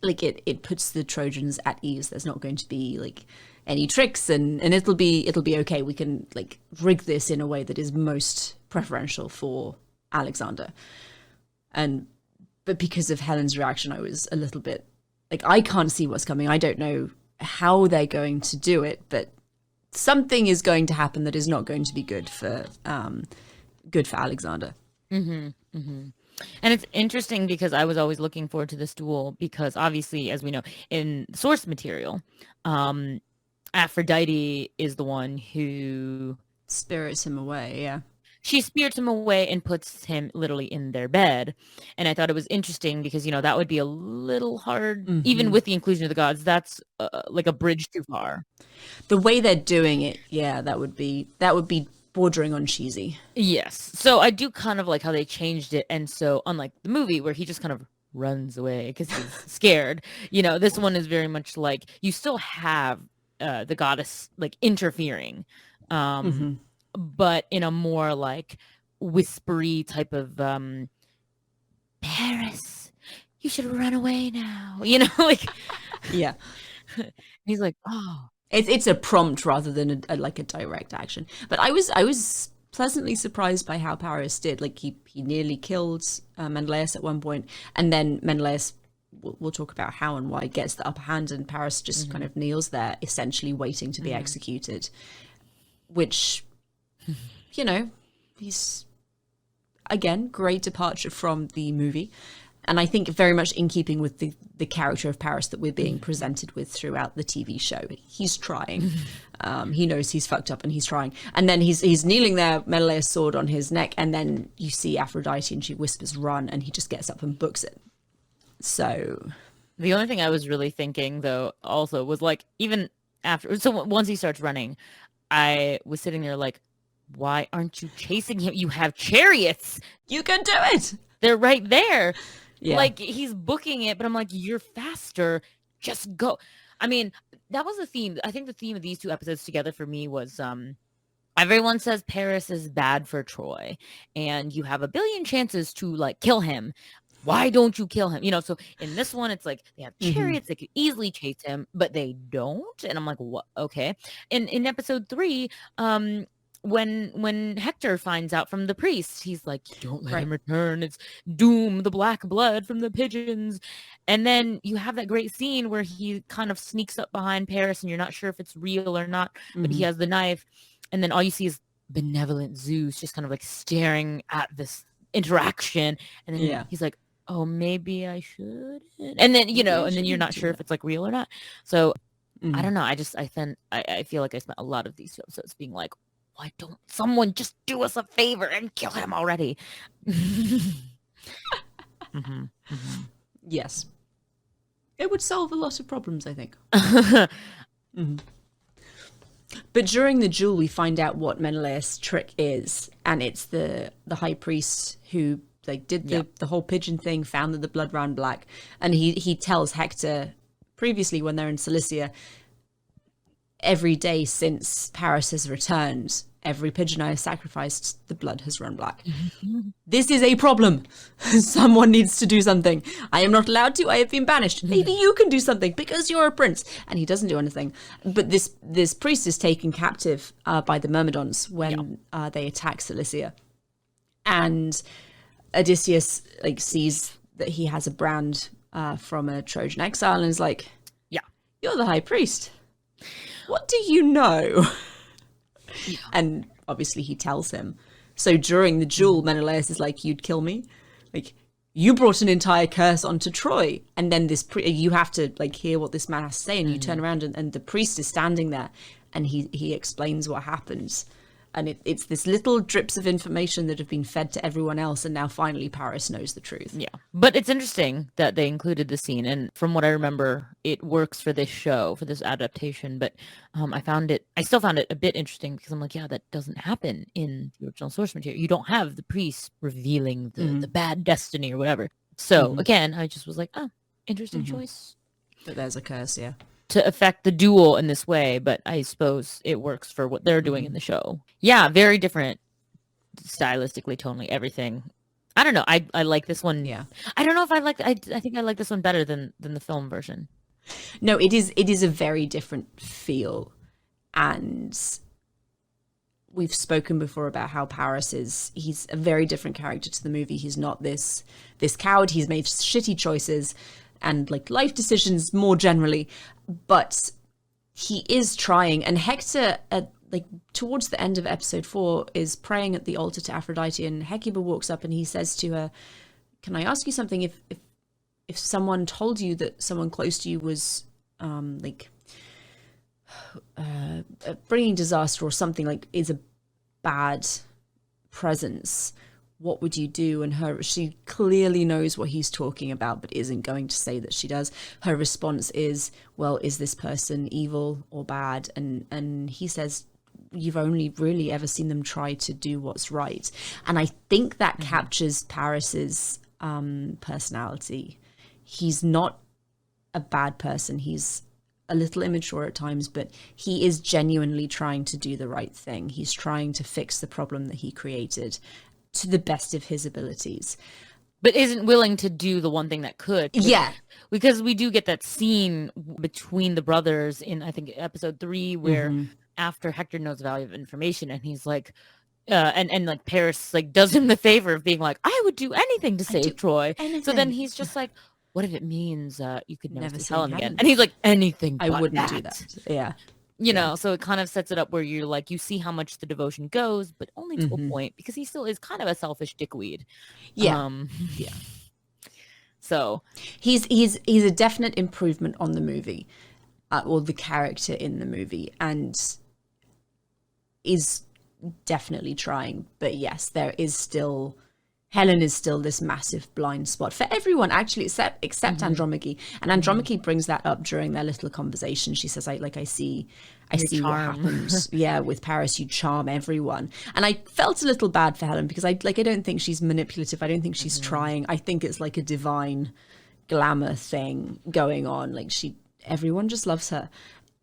like, it puts the Trojans at ease. There's not going to be like any tricks, and it'll be okay. We can like rig this in a way that is most preferential for Alexander. But because of Helen's reaction, I was a little bit like, I can't see what's coming. I don't know how they're going to do it, but something is going to happen that is not going to be good for Alexander. And it's interesting because I was always looking forward to this duel, because obviously, as we know, in source material, Aphrodite is the one who Spirits him away, yeah. she spirits him away and puts him literally in their bed. And I thought it was interesting because, that would be a little hard, even with the inclusion of the gods. That's like a bridge too far. The way they're doing it, yeah, that would be bordering on cheesy. Yes. So I do kind of like how they changed it. And so unlike the movie where he just kind of runs away because he's scared, this one is very much like you still have the goddess like interfering. But in a more like whispery type of Paris, you should run away now. Like Yeah. he's like, oh. It's a prompt rather than a direct action. But I was pleasantly surprised by how Paris did. Like he nearly killed Menelaus at one point, and then Menelaus, we'll talk about how and why, gets the upper hand, and Paris just kind of kneels there, essentially waiting to be executed. Which, he's again great departure from the movie. And I think very much in keeping with the character of Paris that we're being presented with throughout the TV show. He's trying. He knows he's fucked up and he's trying. And then he's kneeling there, Menelaus' sword on his neck, and then you see Aphrodite and she whispers, run, and he just gets up and books it. So... The only thing I was really thinking, though, also was like, even after... So once he starts running, I was sitting there like, why aren't you chasing him? You have chariots. You can do it! They're right there. Yeah. Like, he's booking it, but I'm like, you're faster. Just go. I mean, that was the theme. I think the theme of these two episodes together for me was everyone says Paris is bad for Troy, and you have a billion chances to, like, kill him. Why don't you kill him? So in this one, it's like they have chariots. They could easily chase him, but they don't. And I'm like, what? Okay. In episode 3, when Hector finds out from the priest, he's like, don't let him return. It's doom, the black blood from the pigeons. And then you have that great scene where he kind of sneaks up behind Paris and you're not sure if it's real or not, but he has the knife. And then all you see is benevolent Zeus just kind of like staring at this interaction. And then he's like, oh, maybe I should. And then, you know, and then you're not sure if it's like real or not. So I don't know. I feel like I spent a lot of these episodes being like, why don't someone just do us a favor and kill him already? Yes. It would solve a lot of problems, I think. But during the duel, we find out what Menelaus' trick is, and it's the high priest who like did the whole pigeon thing, found that the blood ran black, and he tells Hector previously when they're in Cilicia, every day since Paris has returned, every pigeon I have sacrificed, the blood has run black. This is a problem. Someone needs to do something. I am not allowed to. I have been banished. Maybe you can do something because you're a prince. And he doesn't do anything. But this priest is taken captive by the Myrmidons when they attack Cilicia. And Odysseus like sees that he has a brand from a Trojan exile and is like, yeah, you're the high priest. What do you know? And obviously he tells him. So during the duel, Menelaus is like, you'd kill me? Like, you brought an entire curse onto Troy. And then you have to like hear what this man has to say. And you turn around and the priest is standing there and he explains what happens. And it's this little drips of information that have been fed to everyone else. And now finally Paris knows the truth. Yeah. But it's interesting that they included the scene. And from what I remember, it works for this show, for this adaptation. But I still found it a bit interesting because I'm like, yeah, that doesn't happen in the original source material. You don't have the priest revealing the bad destiny or whatever. So again, I just was like, oh, interesting choice. But there's a curse, yeah. To affect the duel in this way, but I suppose it works for what they're doing in the show. Yeah, very different stylistically, tonally, everything. I don't know. I like this one. Yeah. I don't know if I think I like this one better than the film version. No, it is a very different feel. And we've spoken before about how Paris he's a very different character to the movie. He's not this coward. He's made shitty choices and like life decisions more generally, but he is trying. And Hector like towards the end of episode 4 is praying at the altar to Aphrodite, and Hecuba walks up and he says to her, can I ask you something? If someone told you that someone close to you was bringing disaster or something, like is a bad presence, what would you do? And she clearly knows what he's talking about, but isn't going to say that she does. Her response is, well, is this person evil or bad? And he says, you've only really ever seen them try to do what's right. And I think that captures Paris's personality. He's not a bad person. He's a little immature at times, but he is genuinely trying to do the right thing. He's trying to fix the problem that he created to the best of his abilities, but isn't willing to do the one thing that could. Because we do get that scene between the brothers in, I think, episode 3, where after Hector knows the value of information, and he's like, and like Paris like does him the favor of being like, I would do anything to save Troy. Anything. So then he's just like, what if it means you could never see Helen again? And he's like, anything but I wouldn't that. do that. Yeah. You know, so it kind of sets it up where you're like, you see how much the devotion goes, but only to a point, because he still is kind of a selfish dickweed. Yeah. Yeah. So he's a definite improvement on the movie, or the character in the movie, and is definitely trying. But yes, there is still, Helen is still this massive blind spot for everyone, actually, except Andromache. And Andromache brings that up during their little conversation. She says, I see what happens. Yeah, with Paris, you charm everyone. And I felt a little bad for Helen because I don't think she's manipulative. I don't think she's trying. I think it's like a divine glamour thing going on. Like everyone just loves her.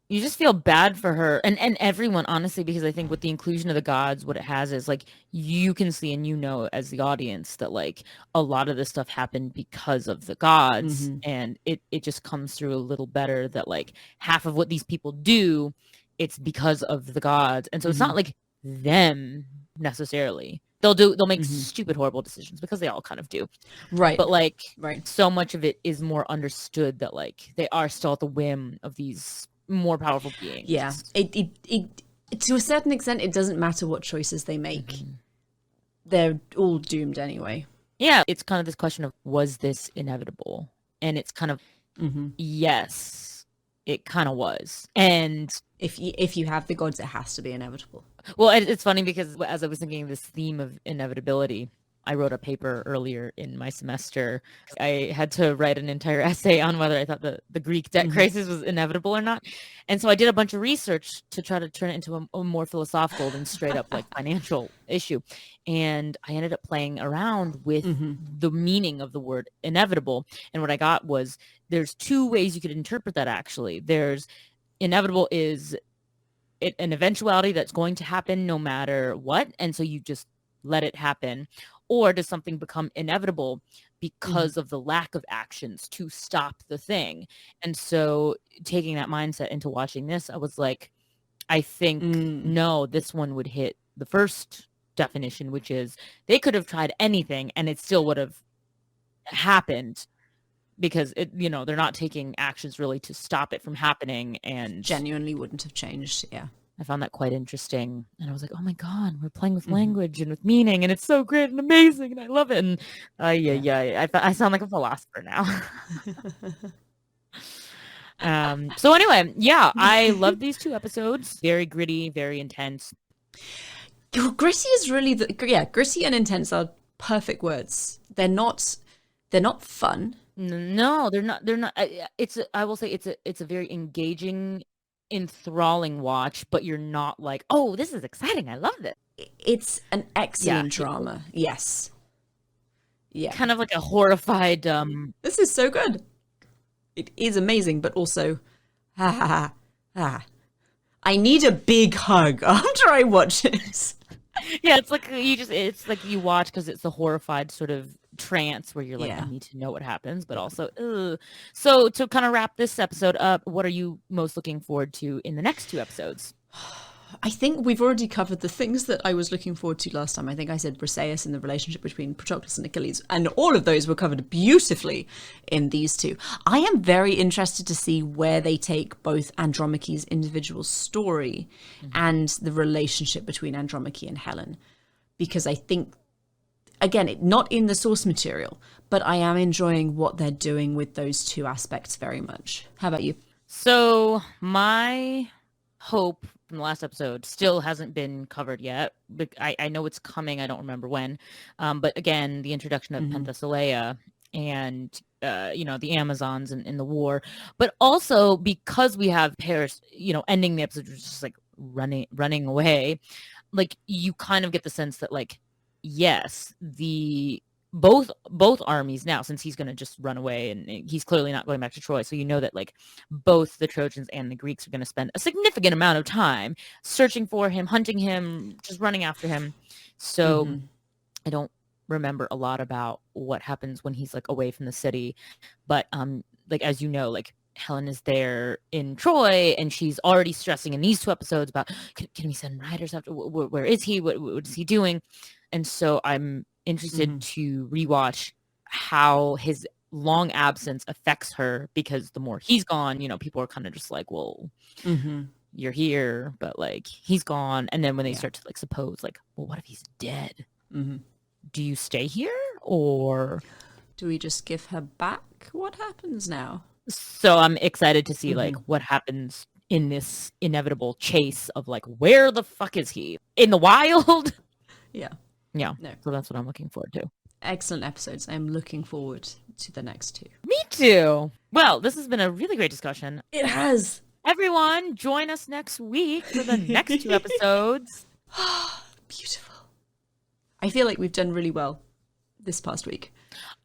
You just feel bad for her and everyone, honestly, because I think with the inclusion of the gods, what it has is like, you can see and you know as the audience that like a lot of this stuff happened because of the gods, and it just comes through a little better that like half of what these people do, it's because of the gods. And so it's not like them necessarily. They'll make stupid, horrible decisions, because they all kind of do. Right. But like so much of it is more understood that like they are still at the whim of these more powerful beings. Yeah. It to a certain extent, it doesn't matter what choices they make. They're all doomed anyway. Yeah, it's kind of this question of, was this inevitable? And it's kind of, yes, it kind of was. And If you have the gods, it has to be inevitable. well, it's funny because as I was thinking of this theme of inevitability, I wrote a paper earlier in my semester. I had to write an entire essay on whether I thought the Greek debt crisis was inevitable or not. And so I did a bunch of research to try to turn it into a more philosophical than straight up like financial issue. And I ended up playing around with the meaning of the word inevitable. And what I got was there's two ways you could interpret that actually. There's inevitable is an eventuality that's going to happen no matter what. And so you just let it happen. Or does something become inevitable because of the lack of actions to stop the thing? And so taking that mindset into watching this, I was like, I think, no, this one would hit the first definition, which is they could have tried anything and it still would have happened because they're not taking actions really to stop it from happening, and Genuinely wouldn't have changed. Yeah. I found that quite interesting. And I was like, oh my God, we're playing with language and with meaning, and it's so great and amazing, and I love it. And I sound like a philosopher now. So anyway, yeah, I love these 2 episodes. Very gritty, very intense. Gritty is really gritty and intense are perfect words. They're not fun. No, they're not. I will say it's a very engaging, enthralling watch, but you're not like, oh, this is exciting, I love this. It's an excellent drama. Yes. Yeah. Kind of like a horrified This is so good. It is amazing, but also I need a big hug after I watch it. Yeah, it's like you watch because it's a horrified sort of trance where you're like, I need to know what happens, but also, ugh. So to kind of wrap this episode up, what are you most looking forward to in the next 2 episodes? I think we've already covered the things that I was looking forward to last time. I think I said Briseis and the relationship between Patroclus and Achilles, and all of those were covered beautifully in these 2. I am very interested to see where they take both Andromache's individual story and the relationship between Andromache and Helen, because I think, again, not in the source material, but I am enjoying what they're doing with those 2 aspects very much. How about you? So my hope from the last episode still hasn't been covered yet. I know it's coming. I don't remember when. But again, the introduction of Penthesilea and, the Amazons and the war. But also because we have Paris, ending the episode just like running away, like you kind of get the sense that like, yes, both armies now, since he's going to just run away and he's clearly not going back to Troy. So that like both the Trojans and the Greeks are going to spend a significant amount of time searching for him, hunting him, just running after him. So I don't remember a lot about what happens when he's like away from the city. But like, as you know, like Helen is there in Troy and she's already stressing in these 2 episodes about, can we send riders after? Where is he? What is he doing? And so I'm interested to rewatch how his long absence affects her, because the more he's gone, people are kind of just like, well, you're here, but like he's gone. And then when they start to like suppose like, well, what if he's dead? Do you stay here or do we just give her back? What happens now? So I'm excited to see like what happens in this inevitable chase of like, where the fuck is he? In the wild? Yeah. Yeah. No. So that's what I'm looking forward to. Excellent episodes. I'm looking forward to the next 2. Me too. Well, this has been a really great discussion. It has. Everyone, join us next week for the next 2 episodes. Beautiful. I feel like we've done really well this past week.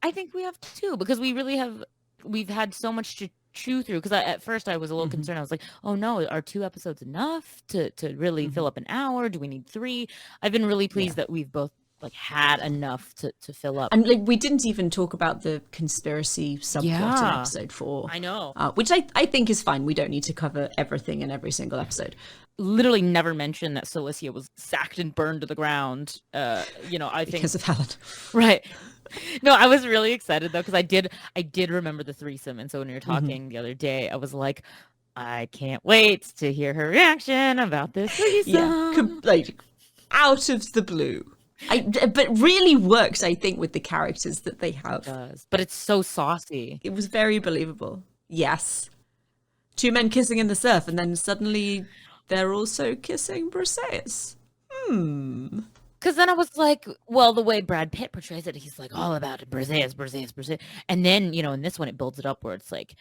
I think we have too, because we've had so much to chew through, because at first I was a little concerned. I was like, oh no, are 2 episodes enough to really fill up an hour? Do we need 3? I've been really pleased that we've both like had enough to fill up. And like we didn't even talk about the conspiracy subplot in episode 4. I know. Which I think is fine. We don't need to cover everything in every single episode. Literally never mentioned that Cilicia was sacked and burned to the ground. I think because of Helen. Right. No, I was really excited though, because I did remember the threesome, and so when we were talking the other day, I was like, I can't wait to hear her reaction about this threesome. Yeah, like out of the blue. But really works, I think, with the characters that they have. does. But it's so saucy. It was very believable. Yes. Two men kissing in the surf, and then suddenly they're also kissing Briseis. Because then I was like, well, the way Brad Pitt portrays it, he's like all about Briseis. And then, you know, in this one, it builds it up where it's like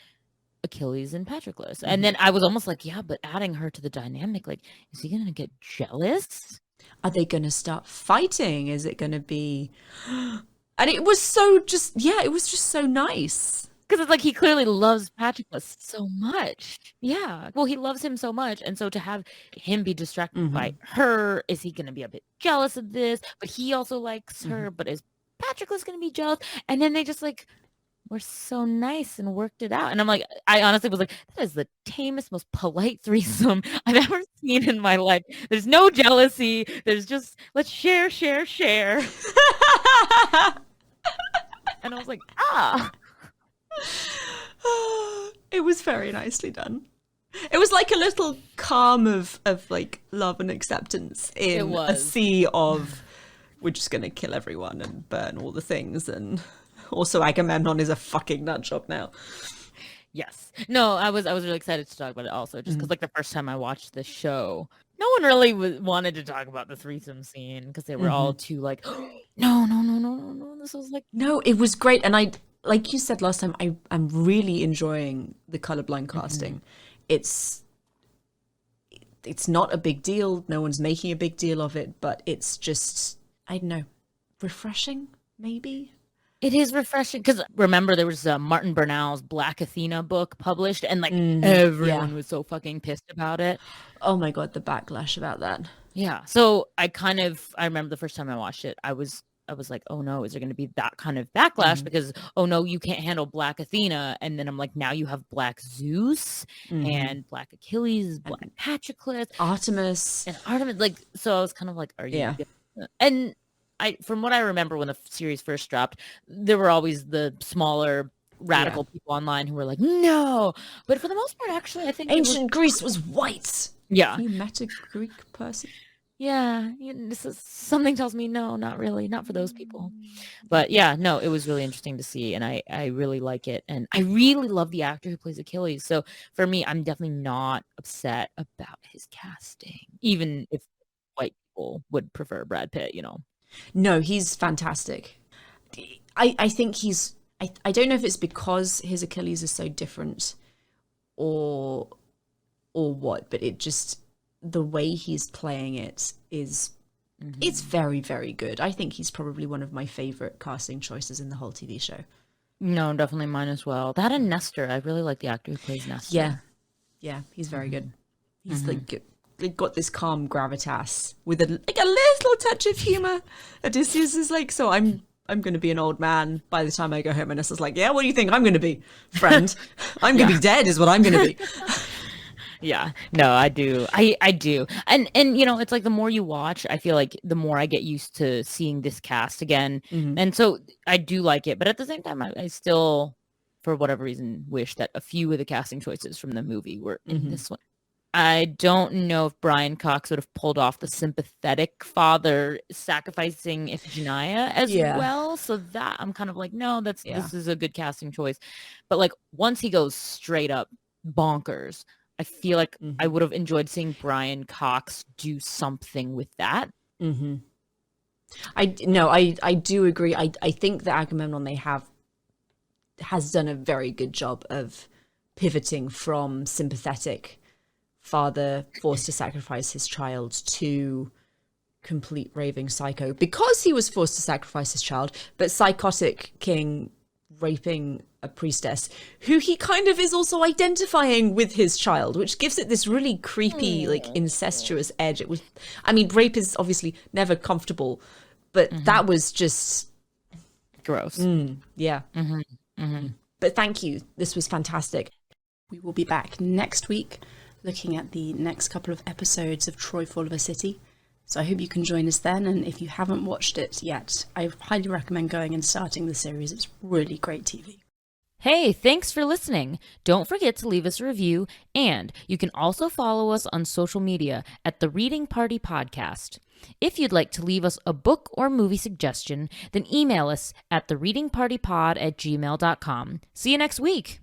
Achilles and Patroclus. And then I was almost like, yeah, but adding her to the dynamic, like, is he going to get jealous? Are they going to start fighting? Is it going to be... And it was so just, yeah, it was just so nice. Because it's like he clearly loves Patroclus so much. Yeah. Well, he loves him so much. And so to have him be distracted by her, is he going to be a bit jealous of this? But he also likes her. But is Patroclus going to be jealous? And then they just like were so nice and worked it out. And I'm like, I honestly was like, that is the tamest, most polite threesome I've ever seen in my life. There's no jealousy. There's just, let's share. And I was like, ah. It was very nicely done. It was like a little calm of like love and acceptance in a sea of we're just gonna kill everyone and burn all the things, and also Agamemnon is a fucking nutjob now. Yes. No, I was really excited to talk about it also, just because like the first time I watched the show, no one really wanted to talk about the threesome scene because they were all too like, no. This was like, no, it was great, and I, like you said last time, I'm really enjoying the colorblind casting. It's not a big deal. No one's making a big deal of it, but it's just, I don't know, refreshing maybe. it is refreshing because remember there was Martin Bernal's Black Athena book published, and like everyone was so fucking pissed about it. Oh my god, the backlash about that. Yeah. So I remember the first time I watched it, I was like, oh no, is there going to be that kind of backlash? Because, oh no, you can't handle Black Athena. And then I'm like, now you have Black Zeus and Black Achilles, Black Patroclus. Artemis. And Artemis. Like, so I was kind of like, are you? And from what I remember when the series first dropped, there were always the smaller radical people online who were like, no. But for the most part, actually, I think ancient Greece was white. Yeah. Have you met a Greek person? Yeah, something tells me no, not really, not for those people. But yeah, no, it was really interesting to see, and I really like it, and I really love the actor who plays Achilles. So for me, I'm definitely not upset about his casting, even if white people would prefer Brad Pitt, you know. No, he's fantastic. I think he's. I don't know if it's because his Achilles is so different, or what, but it just. The way he's playing it is it's very, very good. I think he's probably one of my favorite casting choices in the whole TV show. No, definitely mine as well. That and Nestor. I really like the actor who plays Nestor. Yeah, he's very good. He's like got this calm gravitas with a little touch of humor. Odysseus is like, so I'm going to be an old man by the time I go home. And Nestor's like, yeah, what do you think I'm going to be, friend? I'm going to be dead is what I'm going to be. Yeah, no, I do. I do. And you know, it's like the more you watch, I feel like the more I get used to seeing this cast again. And so I do like it. But at the same time, I still, for whatever reason, wish that a few of the casting choices from the movie were in this one. I don't know if Brian Cox would have pulled off the sympathetic father sacrificing Iphigenia as well. So that I'm kind of like, no, this is a good casting choice. But like once he goes straight up bonkers, I feel like I would have enjoyed seeing Brian Cox do something with that. I do agree. I think that Agamemnon has done a very good job of pivoting from sympathetic father forced to sacrifice his child to complete raving psycho because he was forced to sacrifice his child, but psychotic king raping a priestess who he kind of is also identifying with his child, which gives it this really creepy, like incestuous edge. It was, I mean, rape is obviously never comfortable, but that was just gross. But thank you. This was fantastic. We will be back next week looking at the next couple of episodes of Troy Fall of a City. So I hope you can join us then, and if you haven't watched it yet, I highly recommend going and starting the series. It's really great TV. Hey, thanks for listening. Don't forget to leave us a review, and you can also follow us on social media at The Reading Party Podcast. If you'd like to leave us a book or movie suggestion, then email us at thereadingpartypod@gmail.com. See you next week.